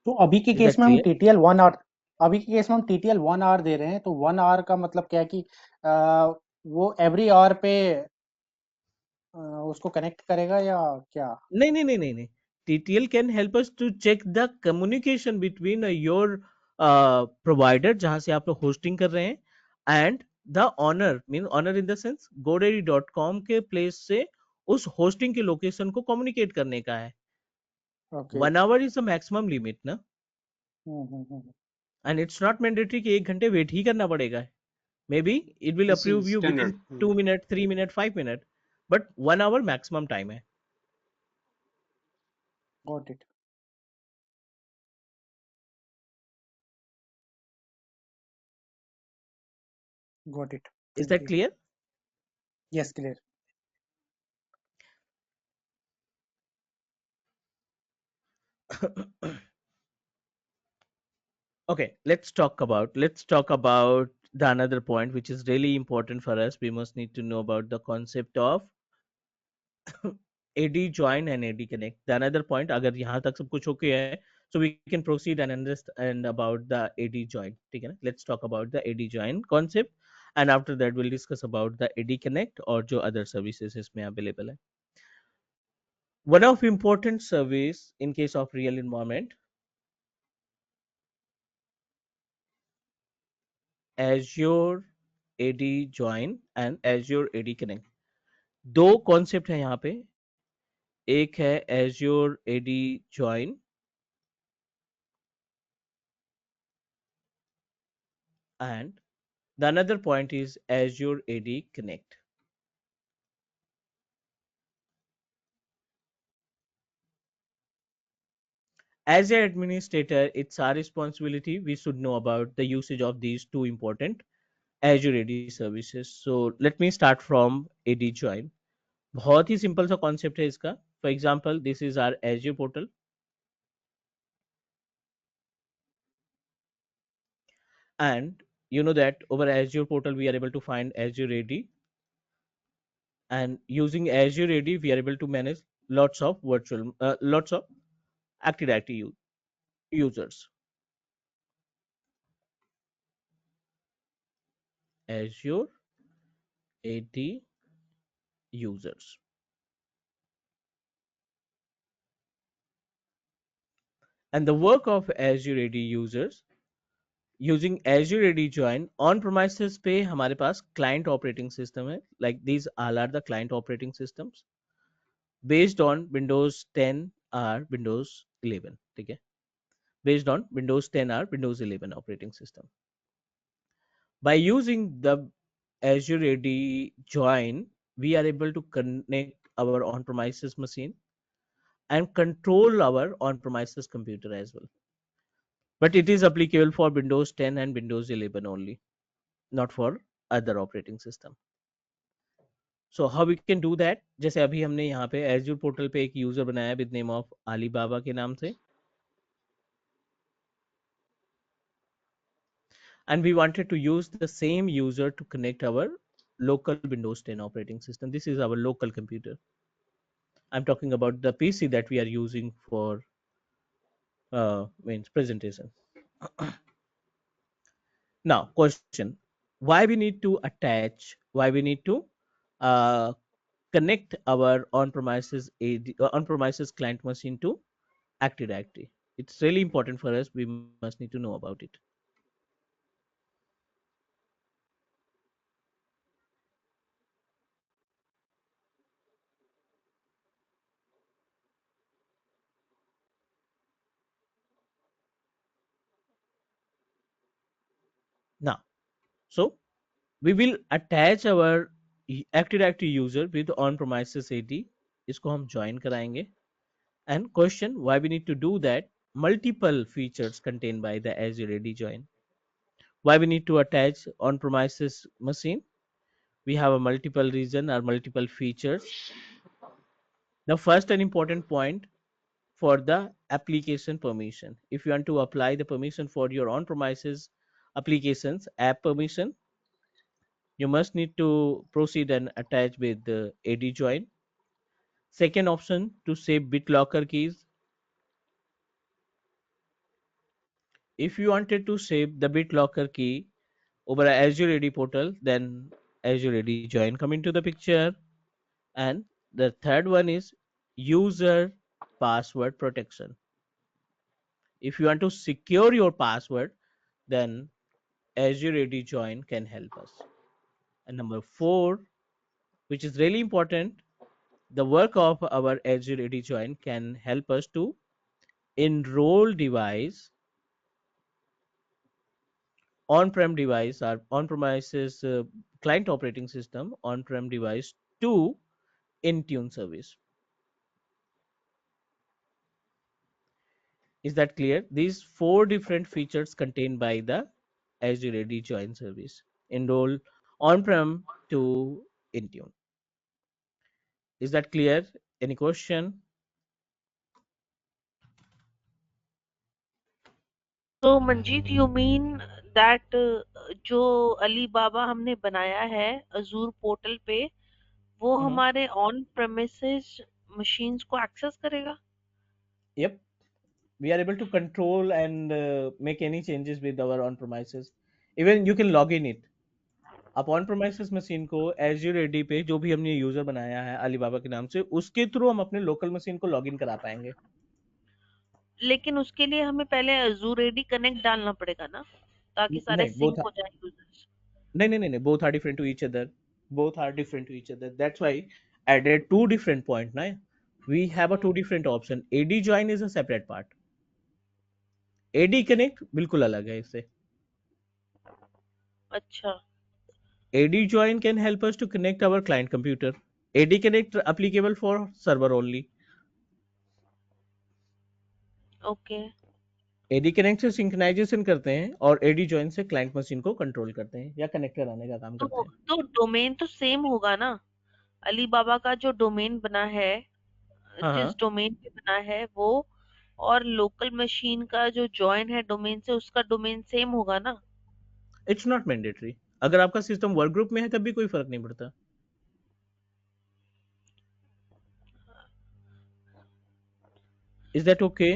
तो अभी के इज केस दैट में हम क्लियर? टीटीएल 1 आवर, अभी के केस में हम टीटीएल 1 आवर दे रहे हैं, तो 1 आवर का मतलब क्या है कि वो एवरी आवर पे उसको कनेक्ट करेगा या क्या? नहीं नहीं नहीं नहीं नहीं, TTL can help us to check the communication between your provider जहां से आप लोग होस्टिंग कर रहे हैं and the owner, mean owner in the sense godaddy.com के प्लेस से उस होस्टिंग के लोकेशन को कम्युनिकेट करने का है। Okay. 1 our is the maximum limit ना। हम्म, हम्म, हम्म। एंड इट्स नॉट मैंडेटरी कि 1 घंटे वेट ही करना पड़ेगा. Maybe it will This approve is you within standard. 2 minutes, 3 minutes, 5 minutes, but 1 hour maximum time है. Got it. Got it. Is Thank that you. clear? Yes, clear. Okay, let's talk about the another point which is really important for us. We must need to know about the concept of AD join and AD connect. The another point, अगर यहाँ तक सब कुछ okay है, so we can proceed and understand about the AD join. ठीक है ना? Let's talk about the AD join concept, and after that we'll discuss about the AD connect और जो other services इसमें available है. One of important service in case of real environment, Azure AD join and Azure AD connect. दो concept है यहाँ पे. एक है Azure AD join and the another point is Azure AD connect. As an administrator, it's our responsibility. We should know about the usage of these two important Azure AD services. So let me start from AD join. बहुत ही simple सा concept है इसका. For example, this is our Azure portal, and you know that over Azure portal we are able to find Azure AD, and using Azure AD we are able to manage lots of Active Directory users. Azure AD users. And the work of Azure AD users, using Azure AD Join on premises पे हमारे पास client operating system है. Like these all are the client operating systems based on Windows 10 or Windows 11. ठीक है? Based on Windows 10 or Windows 11 operating system. By using the Azure AD Join, we are able to connect our on-premises machine and control our on-premises computer as well. But it is applicable for Windows 10 and Windows 11 only, not for other operating system. So how we can do that? जैसे अभी हमने यहाँ पे Azure portal पे एक user बनाया with name of Alibaba के नाम से, and we wanted to use the same user to connect our local Windows 10 operating system. This is our local computer. I'm talking about the PC that we are using for means presentation. Now, question: why we need to attach? Why we need to uh, connect our on-premises client machine to Active Directory? It's really important for us. We must need to know about it. Now, so we will attach our Active Directory user with on-premises AD. इसको हम join कराएंगे. And question: why we need to do that? Multiple features contained by the Azure AD join. Why we need to attach on-premises machine? We have a multiple reason or multiple features. The first and important point, for the application permission. If you want to apply the permission for your on-premises applications, app permission, you must need to proceed and attach with the AD join. Second option, to save BitLocker keys. If you wanted to save the BitLocker key over Azure AD portal, then Azure AD join come into the picture. And the third one is user password protection. If you want to secure your password, then Azure AD Join can help us. And number four, which is really important, the work of our Azure AD Join can help us to enroll device on-prem device or on-premises client operating system on-prem device to Intune service. Is that clear? These four different features contained by the Azure AD Join service. Enroll on-prem to Intune. Is that clear? Any question? तो Manjeet you mean that जो अली बाबा हमने बनाया है Azzur portal पे वो Mhm. हमारे on premises machines को access करेगा? Yep. We are able to control and make any changes with our on-premises. Even you can log in it. आप ऑन प्रोमाइसिस मशीन को एज्यूर एडी पे जो भी हमने यूजर बनाया है अलीबाबा के नाम से उसके थ्रू हम अपने लोकल मशीन को लॉगिन करा पाएंगे. लेकिन उसके लिए हमें पहले अजूर एडी कनेक्ट डालना पड़ेगा ना, ताकि सारे नहीं सिंक हो जाए यूजर्स. नहीं both are different to each other. Both are different to each other. That's why added two different point ना. We have a two different option. AD join is a separate part. AD connect बिल्कुल अलग है इससे. अच्छा. AD join can help us to connect our client computer. AD connect applicable for server only. Okay. AD connect से synchronisation करते हैं और AD join से क्लाइंट मशीन को कंट्रोल करते हैं या कनेक्ट कराने का काम करते हैं. तो डोमेन तो सेम होगा ना? अली बाबा का जो डोमेन बना है, हाँ जिस हाँ. डोमेन पे बना है वो, और लोकल मशीन का जो जॉइन है डोमेन से, उसका डोमेन सेम होगा ना? It's not mandatory. अगर आपका सिस्टम वर्क ग्रुप में है तब भी कोई फर्क नहीं पड़ता. Is that okay?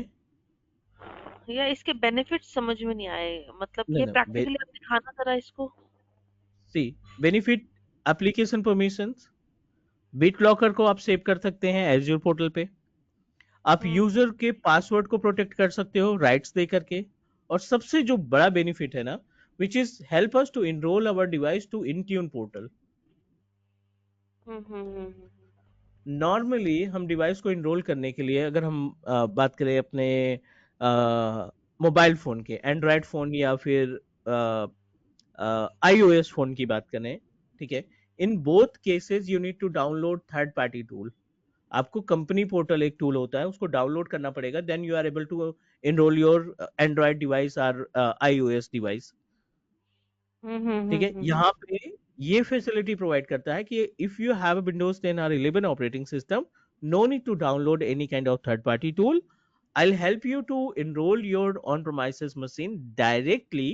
या इसके बेनिफिट्स समझ में नहीं आए, मतलब कि नहीं ये नहीं. प्रैक्टिकली आप दिखाना जरा इसको. सी बेनिफिट एप्लीकेशन परमिशंस. BitLocker को आप सेव कर सकते हैं एज्योर पोर्टल पे. आप हम्म. यूजर के पासवर्ड को प्रोटेक्ट कर सकते हो राइट्स दे करके. और सबसे जो बड़ा बेनिफिट है ना which is help us to enroll our device to Intune portal. Hmm. Hmm. Normally हम डिवाइस को इनरोल करने के लिए अगर हम बात करें अपने मोबाइल फोन के एंड्रॉयड फोन या फिर iOS फोन की बात करें, ठीक है, in both cases you need to download third party tool. आपको कंपनी पोर्टल एक टूल होता है उसको डाउनलोड करना पड़ेगा then you are able to enrol your Android device और iOS डिवाइस. ठीक है, हम्म. यहाँ पे ये फैसिलिटी प्रोवाइड करता है कि if you have a Windows 10 और 11 operating system, no need to download any kind of third party tool. I'll help you to enroll your on premises machine directly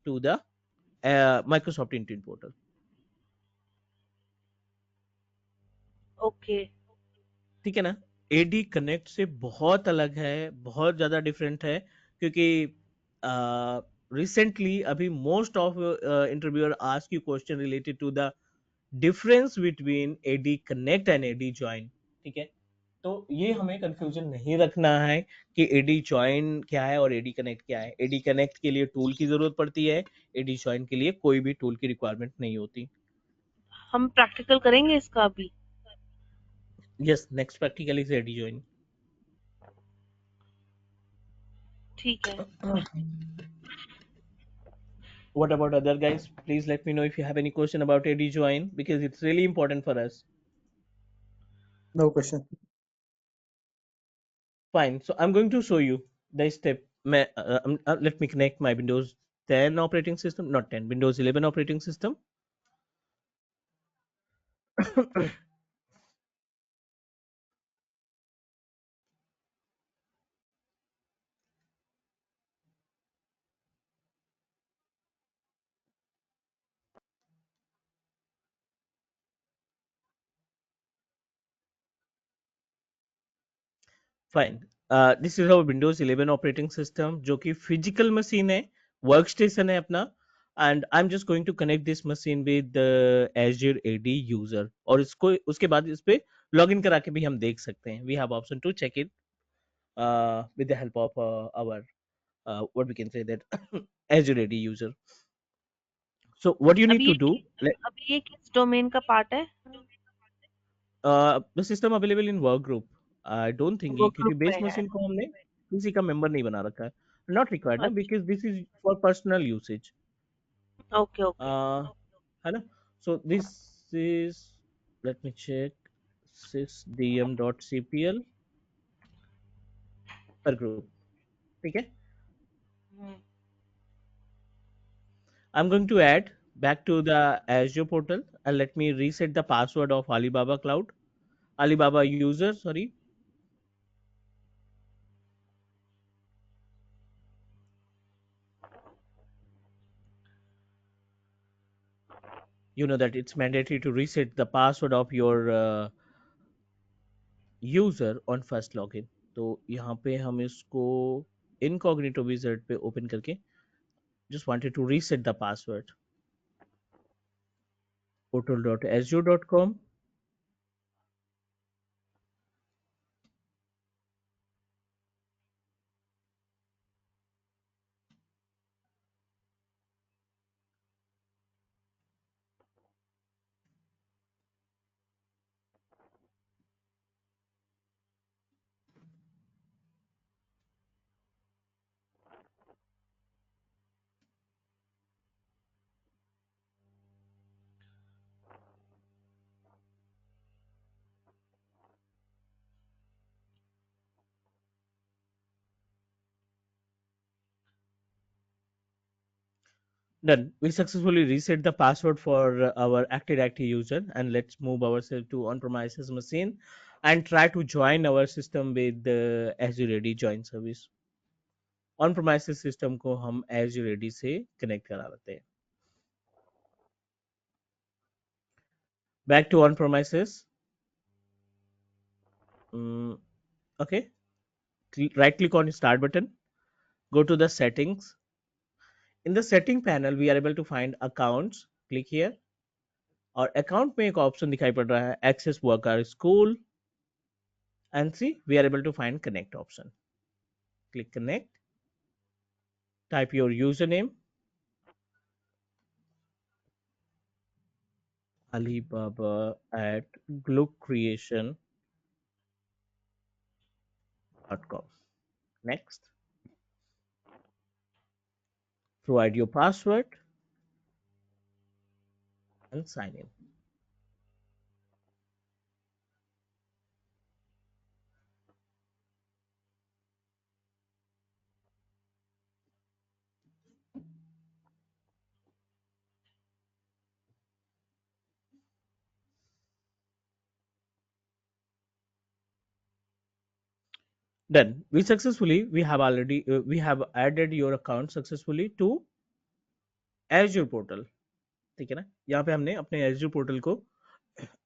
to the Microsoft Intune portal. Okay. ठीक है ना. AD connect से बहुत अलग है, बहुत ज्यादा डिफरेंट है क्योंकि रिसेंटली अभी most of interviewer ask you question related to the difference between AD connect and AD join. ठीक है, तो ये हमें कंफ्यूजन नहीं रखना है कि एडी ज्वाइन क्या है और एडी कनेक्ट क्या है. एडी कनेक्ट के लिए टूल की जरूरत पड़ती है, एडी ज्वाइन के लिए कोई भी टूल की रिक्वायरमेंट नहीं होती. हम प्रैक्टिकल करेंगे इसका अभी. Yes, next practical is AD join. ठीक है. What about other guys? Please let me know if you have any question about AD join because it's really important for us. No question. Fine. So I'm going to show you the step. Let me connect my Windows 10 operating system, not 10, Windows 11 operating system. Fine. This is our Windows 11 operating system जो कि physical machine है, workstation है अपना. And I'm just going to connect this machine with the Azure AD user. और इसको उसके बाद इस पे login करा के भी हम देख सकते हैं. We have option to check it with the help of our what we can say that Azure AD user. So what you need अभी to ये do, अभी ये किस डोमेन का पार्ट है? the system available in work group. I don't think वो क्योंकि group base में है. मशीन को हमने किसी का मेंबर नहीं बना रखा है. नॉट रिक्वायर्ड ना अच्छा. Because this is for personal usage. Okay, okay. है ना? So this is, let me check, sysdm.cpl per group. ठीक है? Hmm. I'm going to add back to the Azure portal, and let me reset the password of Alibaba Cloud. Alibaba user, sorry. You know that it's mandatory to reset the password of your user on first login. तो यहाँ पे हम इसको incognito wizard पे open करके just wanted to reset the password. portal.azure.com. Done. We successfully reset the password for our active user, and let's move ourselves to on-premises machine and try to join our system with the Azure AD Join service. On-premises system को हम Azure AD से connect करा लेते हैं. Back to on-premises. Okay. Right click on Start button. Go to the settings. In the setting panel, we are able to find accounts. Click here. और account में एक option दिखाई पड़ रहा है access worker school, and see we are able to find connect option. Click connect. Type your username Alibaba at gloocreation.com. Next. Provide your password and sign in. Done. We have added your account successfully to Azure portal. ठीक है ना? यहाँ पे हमने अपने Azure portal को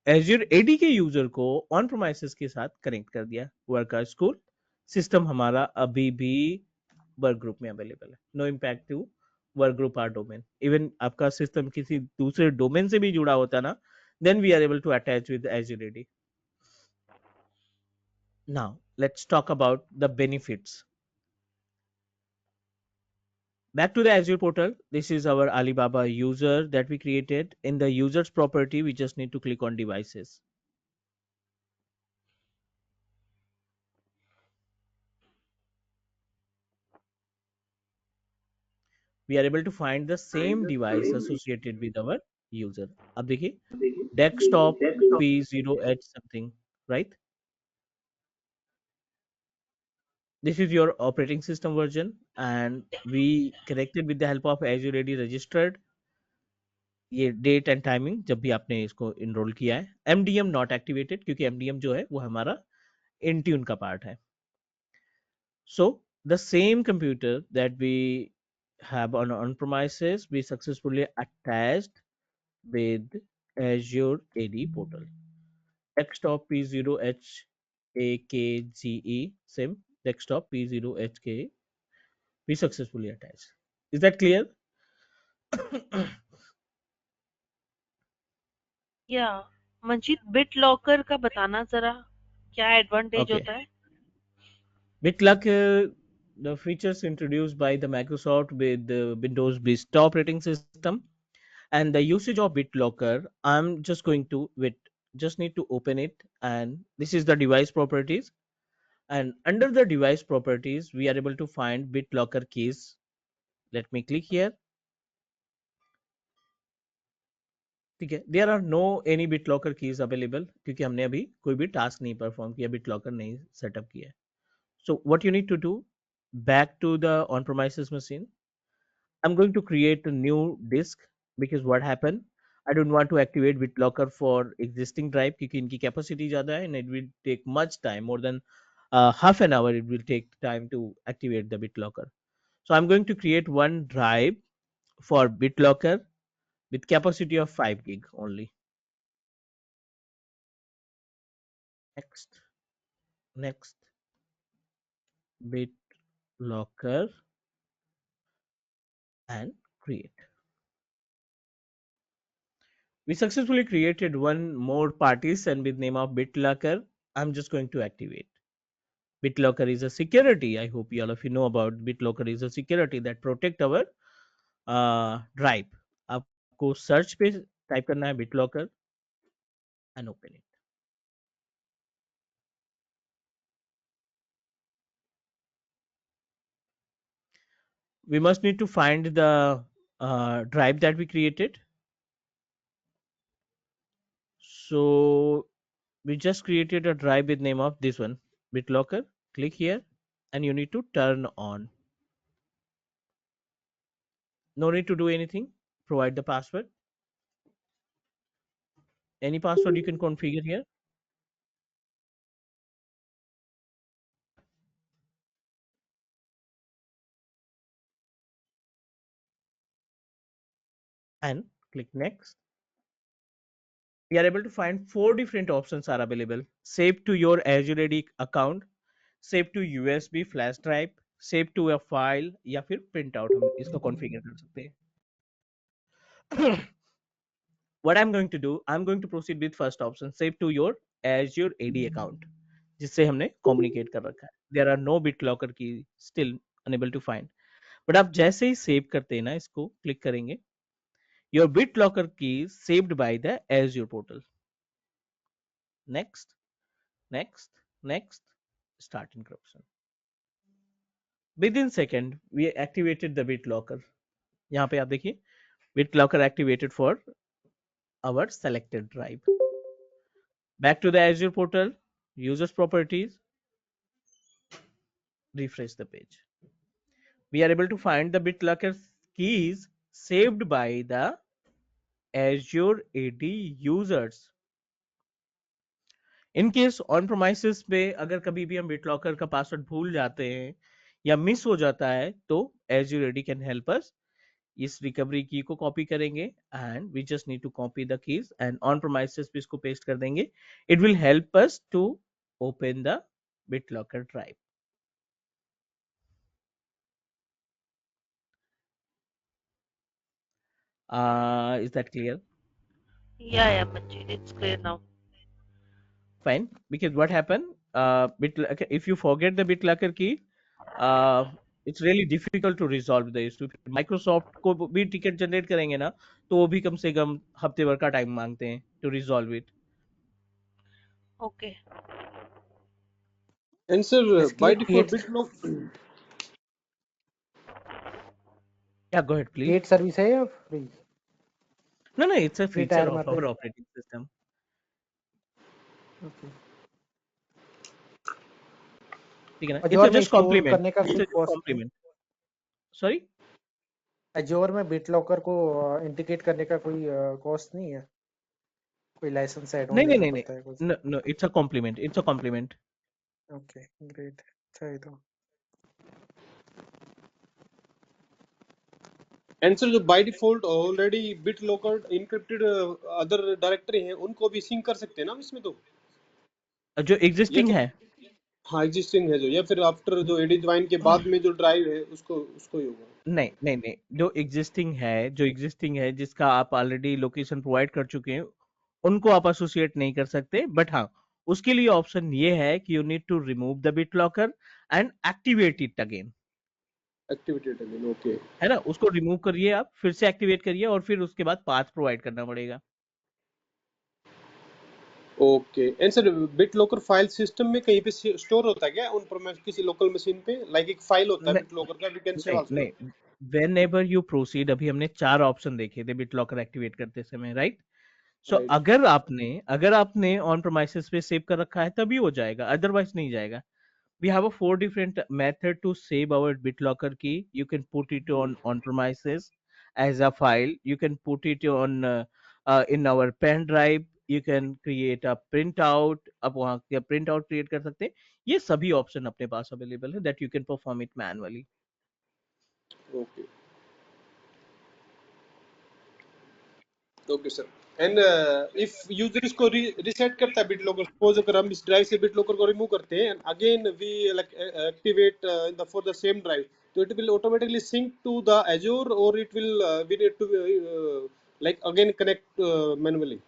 Azure AD के user को ऑन प्रोमाइसेस के साथ कनेक्ट कर दिया. वर्कर स्कूल सिस्टम हमारा अभी भी वर्क ग्रुप में अवेलेबल है. No impact to work group or domain. Even आपका सिस्टम किसी दूसरे डोमेन से भी जुड़ा होता ना, then we are able to attach with Azure AD. Now let's talk about the benefits. Back to the Azure portal. This is our Alibaba user that we created. In the users property, we just need to click on devices. We are able to find the same device associated with our user. अब देखिए desktop P0H something, right? This is your operating system version, and we connected with the help of Azure AD registered. ये date and timing जब भी आपने इसको enrol किया है. MDM not activated क्योंकि MDM जो है वो हमारा इंट्यून का पार्ट है. So the same computer that we have on premises, we successfully attached with Azure AD portal. Desktop P0HAKGE SIM desktop P0HK we successfully attached. Is that clear? या Manjeet bit locker का बताना जरा, क्या advantage Okay. होता है? BitLocker, the features introduced by the Microsoft with the Windows-based operating system, and the usage of BitLocker. I'm just going to just need to open it, and this is the device properties. And under the device properties, we are able to find BitLocker keys. Let me click here. ठीक है, there are no any BitLocker keys available, क्योंकि हमने अभी कोई भी task नहीं perform किया, BitLocker नहीं सेटअप किया है. So what you need to do, back to the on-premises machine. I'm going to create a new disk, because what happened, I don't want to activate BitLocker for existing drive, क्योंकि इनकी capacity ज़्यादा है and it will take much time, more than half an hour it will take time to activate the BitLocker. So I'm going to create one drive for BitLocker with capacity of 5 gig only. Next, BitLocker and create. We successfully created one more partition with name of BitLocker. I'm just going to activate. BitLocker is a security. I hope all of you know about BitLocker is a security that protect our drive. आपको search पे type करना है BitLocker and open it. We must need to find the drive that we created. So we just created a drive with name of this one, BitLocker. Click here and you need to turn on. No need to do anything. Provide the password. Any password you can configure here. And click next. We are able to find 4 different options are available. Save to your Azure AD account, save to USB flash drive, save to a file, या फिर print out हम इसको configure कर सकते हैं. What I'm going to do, I'm going to proceed with first option, save to your Azure AD account, जिससे हमने communicate कर रखा है. There are no BitLocker key, still unable to find. But आप जैसे ही save करते हैं ना, इसको click करेंगे, your BitLocker key is saved by the Azure portal. Next, start encryption. Within second, we activated the BitLocker. यहाँ पे आप देखिए, BitLocker activated for our selected drive. Back to the Azure portal, users properties, refresh the page. We are able to find the BitLocker keys saved by the Azure AD users. In case on promises पे अगर कभी भी हम BitLocker का password भूल जाते हैं या मिस हो जाता है, तो Azure AD can help us. इस रिकवरी की को कॉपी करेंगे and we just need to copy the keys and on premises पे इसको पेस्ट कर देंगे. It will help us to open the BitLocker drive. Is that clear? Yeah, Manjeet, it's clear now. Fine, because what happened, if you forget the BitLocker key, it's really difficult to resolve the issue. Microsoft को भी ticket generate करेंगे ना, तो वो भी कम से कम हफ्ते भर का टाइम मांगते हैं to resolve it. Okay. And sir, by Basically, default, BitLocker. Yeah, go ahead, please. Paid service है या free? No, it's a free feature tyre में of आते our हैं. operating system. ओके. ठीक है ना? It's a अजोर में just स्टोर compliment. करने का It's कोई a just कॉस्ट नहीं? compliment. Sorry? अजोर में BitLocker को इंटीग्रेट करने का कोई कॉस्ट नहीं है? कोई लाइसेंस ऐड ऑन नहीं नहीं लेना नहीं पड़ता है कुछ? नहीं. No, it's a compliment. It's a compliment. Okay, great. अच्छा है तो. And sir, जो by default already BitLocker encrypted other directory हैं, उनको भी sync कर सकते हैं ना हम इसमें तो? जो या existing तो है, हाँ existing है जो, या फिर after जो AD join के बाद में जो drive है उसको उसको ही होगा. नहीं, जो existing है जिसका आप ऑलरेडी लोकेशन प्रोवाइड कर चुके हैं, उनको आप एसोसिएट नहीं कर सकते. बट हाँ, उसके लिए ऑप्शन ये है कि you need to remove the BitLocker and activate it again. Activated again, okay. है ना? उसको रिमूव करिए, आप फिर से एक्टिवेट करिए और फिर उसके बाद पाथ प्रोवाइड करना पड़ेगा. Okay. And sir, BitLocker file system में कहीं पे स्टोर होता है क्या उन प्रोमेस किसी लोकल मशीन पे? लाइक एक फाइल होता है BitLocker का, वी कैन सेव आल्सो ना? नहीं, वेन एवर यू प्रोसीड, अभी हमने 4 ऑप्शन देखे थे BitLocker एक्टिवेट करते समय, राइट? सो राइट। अगर आपने ऑन प्रोमाइसेस पे सेव कर रखा है तभी हो जाएगा, अदरवाइज नहीं जाएगा. We have a 4 different method to save our BitLocker key. You can put it on premises as a file. You can put it on in our pen drive. You can create a printout. आप वहाँ के printout create कर सकते हैं. ये सभी option अपने पास available है that you can perform it manually. Okay okay sir. And if user इसको रिसेट करता है बिट लॉकर, सपोज अगर हम इस ड्राइव से बिट लॉकर को रिमूव करते हैं again we like activate in the for the same drive, तो it will automatically sync to the Azure और it will we need to like again connect manually.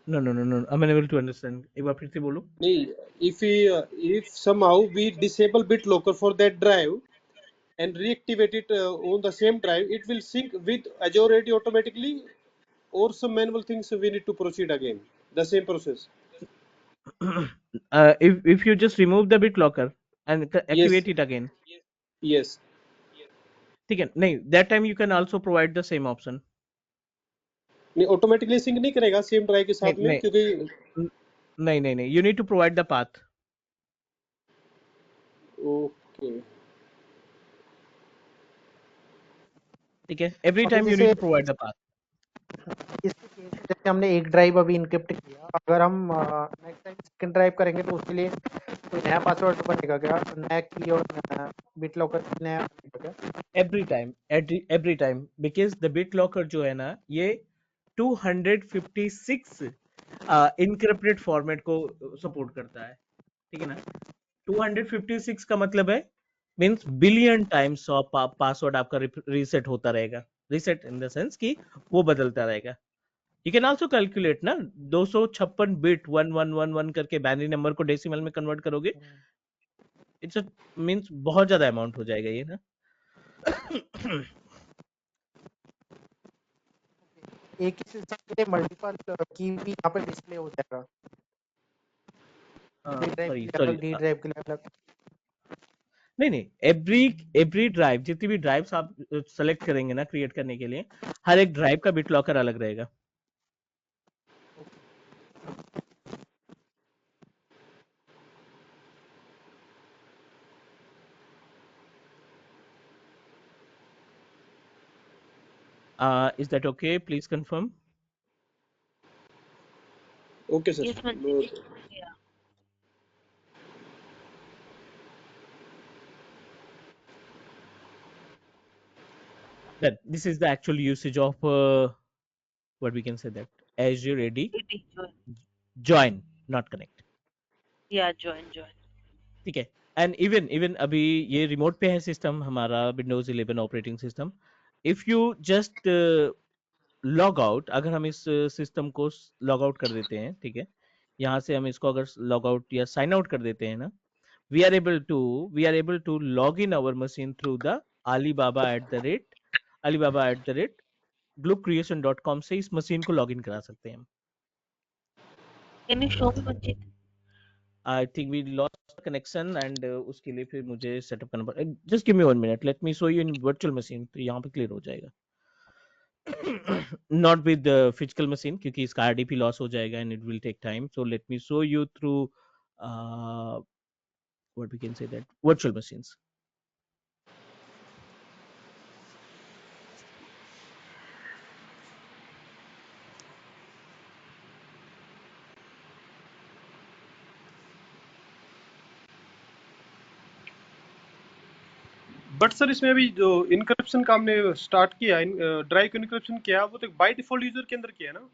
No. I'm unable to understand. एक बार फिर से बोलो. नहीं, if somehow we disable BitLocker for that drive and reactivate it on the same drive, it will sync with Azure AD automatically, or some manual things we need to proceed again. The same process. If you just remove the BitLocker and Yes, activate it again, yes. ठीक है. नहीं, that time you can also provide the same option. नहीं, automatically sync नहीं करेगा same drive के नहीं साथ में, नहीं क्योंकि नहीं, you need to provide the path. okay. ठीक है. Every अभी time you जैसे need to provide the path. इसके केस में जैसे हमने एक ड्राइव अभी इनक्रिप्ट किया, अगर हम नेक्स्ट टाइम सेकंड ड्राइव करेंगे तो उसके लिए कोई नया पासवर्ड बनेगा क्या, नया की और बिट लॉकर नया बनेगा क्या? every time because the BitLocker जो है ना ये 256 encrypted फॉर्मेट को सपोर्ट करता है. ठीक है ना. 256 का मतलब है means billion times of password आपका रीसेट होता रहेगा. रीसेट इन द सेंस कि वो बदलता रहेगा. यू कैन आल्सो कैलकुलेट ना, 256 बिट 1111 करके बाइनरी नंबर को डेसिमल में कन्वर्ट करोगे, इट्स मींस बहुत ज्यादा अमाउंट हो जाएगा ये ना. एक ही सिस्टम के लिए मल्टीपल की भी यहाँ पे डिस्प्ले हो जाएगा, डी ड्राइव सॉरी के लिए सॉरी अलग, डी ड्राइव के लिए अलग. नहीं, एवरी ड्राइव, जितनी भी ड्राइव्स आप सेलेक्ट करेंगे ना क्रिएट करने के लिए, हर एक ड्राइव का बिट लॉकर अलग रहेगा. Is that okay? Please confirm. Okay, sir. Yes, Manjeet. Yeah. That this is the actual usage of what we can say that Azure AD AD join. Join, not connect. Yeah, join. ठीक है. And even अभी ये remote पे है system हमारा Windows 11 operating system. If you just log out, अगर हम इस सिस्टम को लॉग आउट कर देते हैं, ठीक है, यहाँ से हम इसको अगर लॉग आउट या साइन आउट कर देते हैं ना, we are able to log in our machine through the alibaba@gloopcreation.com से इस मशीन को लॉग इन करा सकते हैं हम. Can you show me, Manjeet? I think we lost connection and उसके लिए फिर मुझे सेटअप करना पड़ेगा. Just give me 1 minute, let me show you in virtual machine, तो यहाँ पे क्लियर हो जाएगा. नॉट विद फिजिकल मशीन क्योंकि इसका आरडीपी लॉस हो जाएगा and it will take time. So let me show you through what we can say that virtual machines. But sir इसमें अभी जो इनक्रप्शन का हमने स्टार्ट किया, ड्राइव को इनक्रप्शन किया, वो तो बाय डिफॉल्ट यूजर के अंदर किया है ना.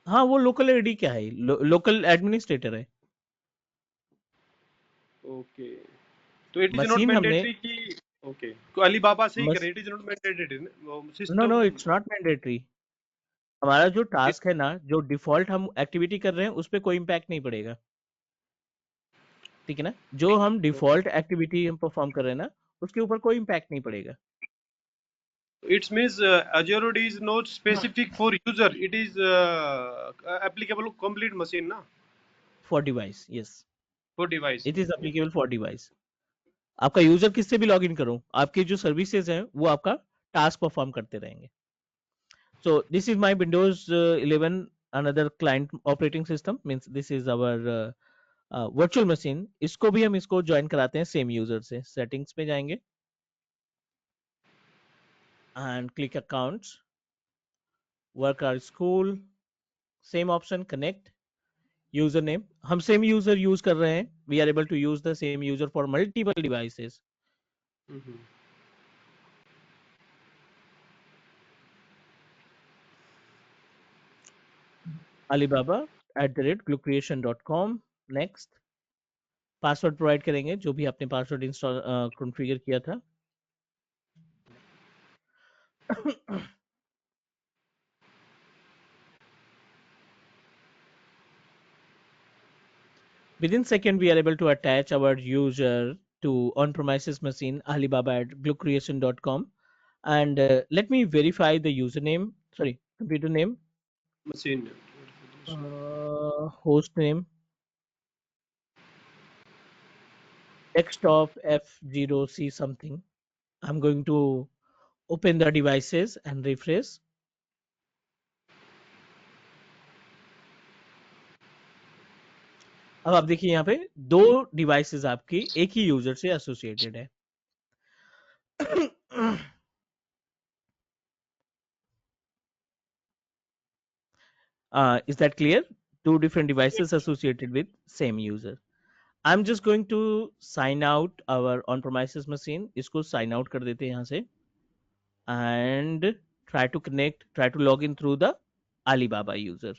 हाँ, वो लोकल एडी क्या है, लोकल एडमिनिस्ट्रेटर है. ओके, तो इट इज नॉट मशीन हमने मैंडेटरी कि ओके तो अलीबाबा से ही मस, करें, it is not mandatory no system. It's not mandatory. हमारा जो टास्क है ना, जो डिफॉल्ट हम एक्टिविटी कर रहे हैं उस पर कोई इम्पैक्ट नहीं पड़ेगा. ठीक है ना. जो हम डिफॉल्ट एक्टिविटी हम परफॉर्म कर रहे हैं ना, उसके ऊपर कोई इम्पैक्ट नहीं पड़ेगा. It means Azure AD is not specific for user. It is applicable complete machine, na? For device, yes, For device. It is applicable for device. आपका यूजर किससे भी लॉग इन करो, आपके जो सर्विसेज हैं वो आपका टास्क परफॉर्म करते रहेंगे. So this is my Windows 11 another client operating system, means this is our virtual machine. इसको भी हम इसको ज्वाइन कराते हैं सेम यूजर से. सेटिंग्स पे जाएंगे and click accounts, work our school, same option connect, username. हम सेम यूजर यूज कर रहे हैं. We are able to use the same user for multiple devices. alibaba@glucreation.com. Next. Password provide करेंगे जो भी आपने पासवर्ड इंस्टॉल कॉन्फ़िगर किया था. Within second, we are able to attach our user to on-premises machine alibaba@glucreation.com. And let me verify the username. Sorry, computer name, machine. host name, desktop F0C something. I'm going to open the devices and refresh. अब आप देखिए यहाँ पे दो devices आपकी एक ही user से associated है. Is that clear? Two different devices associated with same user. I'm just going to sign out our on-premises machine. इसको sign out कर देते हैं यहाँ से and try to log in through the Alibaba user.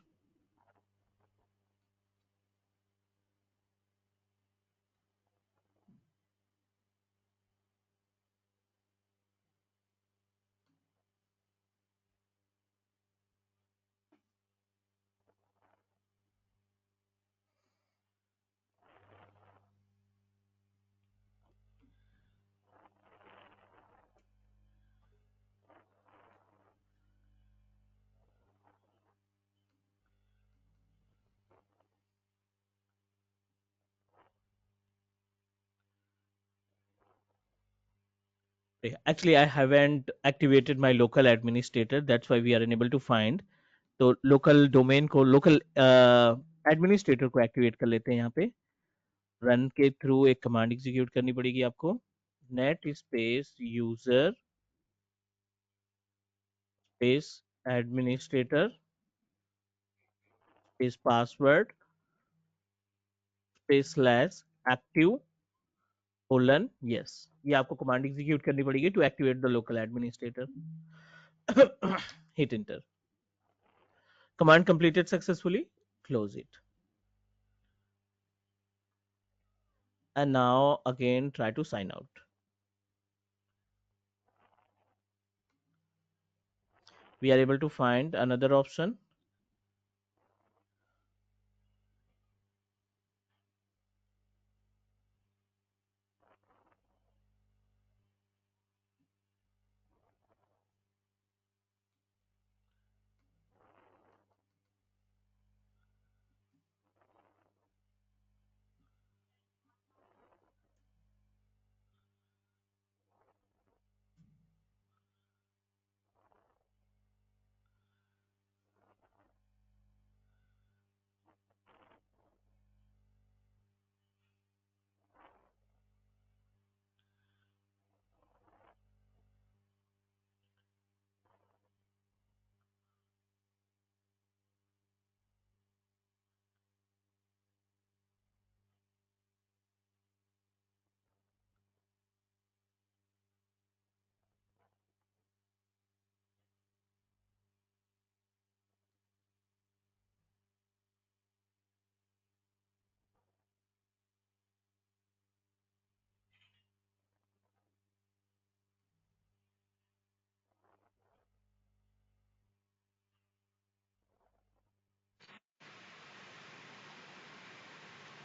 Actually, I haven't activated my local administrator. That's why we are unable to find. तो local domain को local administrator को activate कर लेते हैं यहाँ पे. Run के through एक command execute करनी पड़ेगी आपको. Net space user space administrator space password space slash active colon yes. ये आपको command execute करनी पड़ेगी to activate the local administrator. Hit enter. Command completed successfully. Close it. And now again try to sign out. We are able to find another option.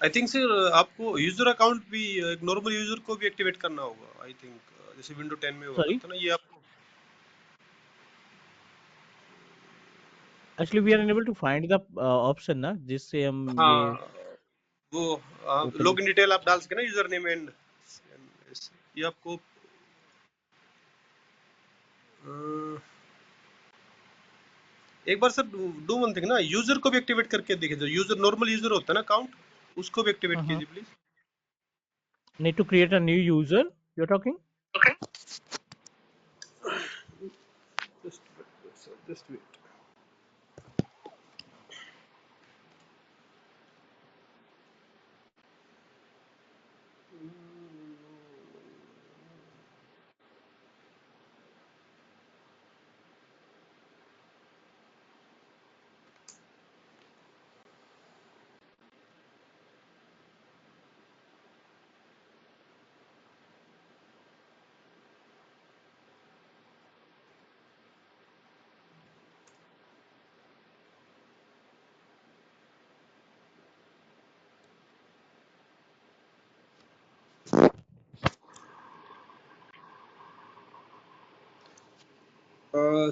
I think sir आपको user account भी एक normal user को भी activate करना होगा. I think जैसे window 10 में हुआ Sorry. करता ना ये आपको. Actually, we are unable to find the option ना जिससे हम ये हाँ वो open लॉगिन डिटेल आप डाल सके ना यूजर नेम एंड ये आपको एक बार सर डू वन थिंग ना, यूजर को भी एक्टिवेट करके देखिए, जो यूजर नॉर्मल यूजर होता है ना अकाउंट, उसको भी एक्टिवेट कीजिए please. Need to create a new user, you're talking? Just wait.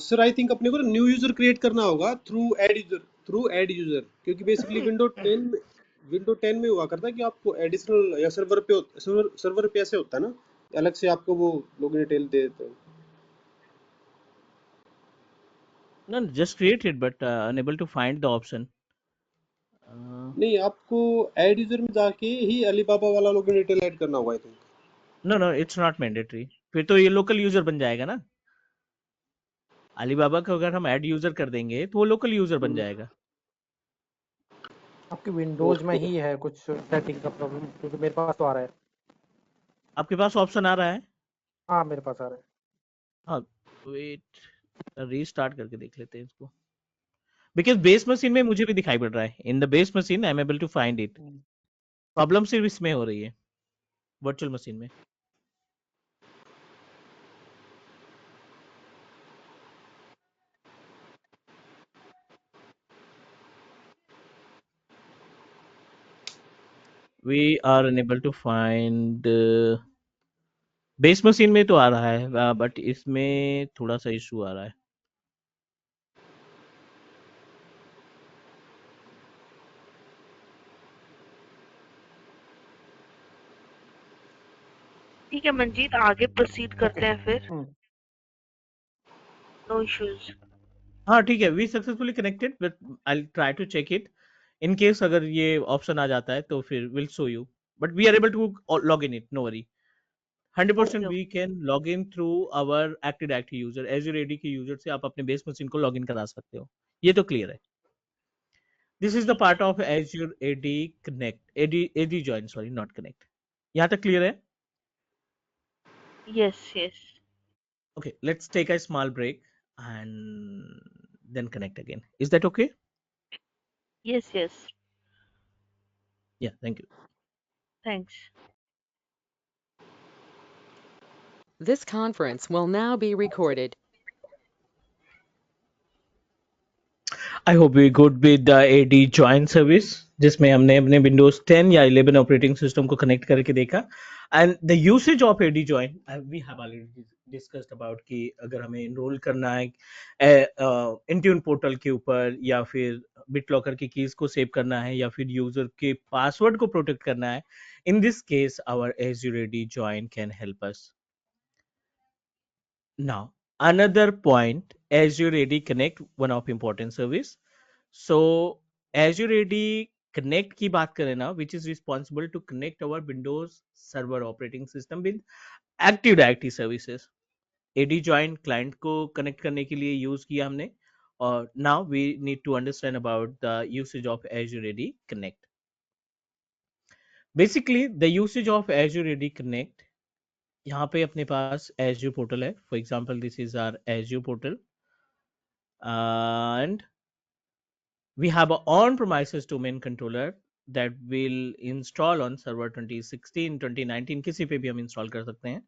Sir I think अपने को न्यू यूजर क्रिएट करना होगा थ्रू ऐड यूजर, क्योंकि बेसिकली विंडो 10 में हुआ करता है कि आपको एडिशनल या सर्वर पे ऐसे होता है ना, अलग से आपको वो लॉगिन डिटेल दे देते हैं। No, just create it, but unable to find the option. नहीं, आपको ऐड यूजर में जाके ही अलीबाबा वाला लॉगिन डिटेल ऐड करना होगा I think. No, it's not mandatory. फिर तो ये लोकल यूजर बन जाएगा ना। अलीबाबा को अगर हम ऐड यूजर कर देंगे तो वो लोकल यूजर बन जाएगा। आपकी विंडोज में ओके। ही है कुछ सेटिंग का प्रॉब्लम, क्योंकि मेरे पास तो आ रहा है। आपके पास ऑप्शन आ रहा है? हाँ मेरे पास आ रहा है। हाँ, वेट, रीस्टार्ट करके देख लेते हैं इसको, बिकॉज बेस मशीन में मुझे भी दिखाई पड़ रहा है। In the base machine I am able to find it. Problem सिर्फ इसमें हो रही है, वर्चुअल मशीन में। We are unable to find. Base machine में तो आ रहा है, बट इसमें थोड़ा सा इशू आ रहा है। ठीक है मंजीत, आगे प्रोसीड करते हैं फिर। No issues. हाँ ठीक है, we successfully connected, but I try to check it. In case अगर ये ऑप्शन आ जाता है तो फिर will show you, but we are able to log in it, no worry. 100% okay we can log in through our active directory user. Azure AD के user से आप अपने बेस मशीन को लॉग इन करा सकते हो, ये तो क्लियर है। दिस इज द ठीक है। Part of Azure AD connect, AD join, sorry not connect. यहाँ तक क्लियर है? Yes yes. Okay, let's take a small break and then connect again. Is that okay? Yes yes. Yeah, thank you. Thanks. This conference will now be recorded. I hope we good with the AD Join service, जिसमें हमने अपने Windows 10 या 11 operating system को connect करके देखा। And the usage of AD Join we have already discussed about कि अगर हमें इनरोल करना है इंट्यून पोर्टल के ऊपर, या फिर BitLocker की कीज को सेव करना है, या फिर यूजर के पासवर्ड को प्रोटेक्ट करना है, in this case our Azure AD Join can help us. Now, another point, Azure AD Connect, one of important service. So, Azure AD Connect की बात करें ना, which is responsible to connect our Windows Server operating system with Active Directory services. AD Join client को connect करने के लिए use किया हमने, और now we need to understand about the usage of Azure AD Connect. Basically, the usage of Azure AD Connect, यहाँ पे अपने पास Azure portal है. For example, this is our Azure portal, and we have an on-premises domain controller that will install on server 2016, 2019, किसी पे भी हम install कर सकते हैं।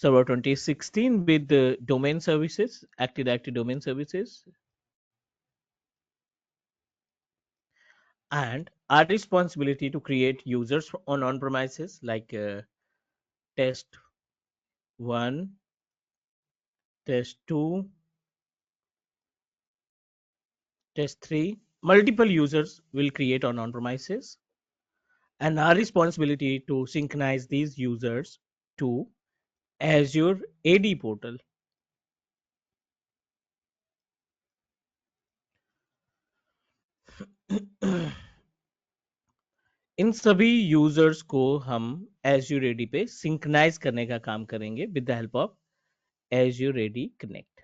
Server 2016 with the domain services, Active Directory domain services, and our responsibility to create users on premises like test 1, test 2, test 3. Multiple users will create on premises, and our responsibility to synchronize these users to Azure AD portal. इन सभी users को हम Azure AD पे सिंक्राइज करने का काम करेंगे with the help of Azure AD Connect.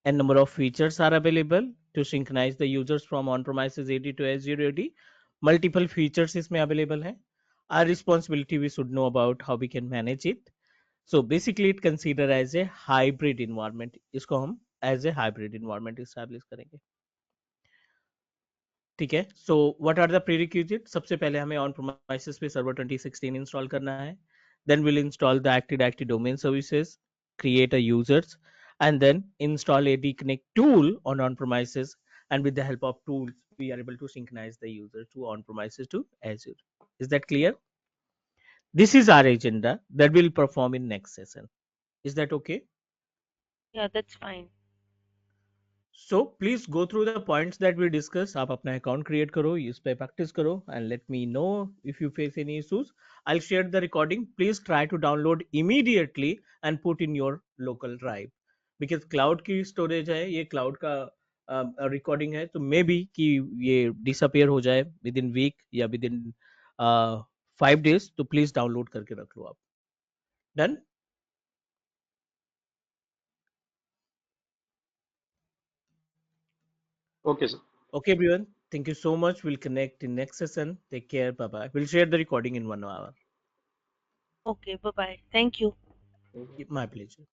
A number of features are available to synchronize the users from on-premises AD to Azure AD. Multiple features इसमें available हैं. Our responsibility, we should know about how we can manage it. So basically it considered as a hybrid environment. इसको हम as a hybrid environment establish करेंगे. ठीक है. So what are the prerequisites? सबसे पहले हमें on premises पे server 2016 install करना है. Then we'll install the active directory domain services, create a users, and then install AD Connect tool on premises. And with the help of tools, we are able to synchronize the user to on premises to Azure. Is that clear? This is our agenda that we'll perform in next session. Is that okay? Yeah, that's fine. So please go through the points that we discussed. आप अपना account create करो, इस पे practice करो, and let me know if you face any issues. I'll share the recording. Please try to download immediately and put in your local drive. Because cloud की storage है, ये cloud का recording है, तो maybe कि ये disappear हो जाए within week या within 5 days. तो please download करके रख लो आप. Done? Okay, sir. Okay, everyone. Thank you so much. We'll connect in next session. Take care. Bye bye. We'll share the recording in 1 hour. Okay, bye bye. Thank you. My pleasure.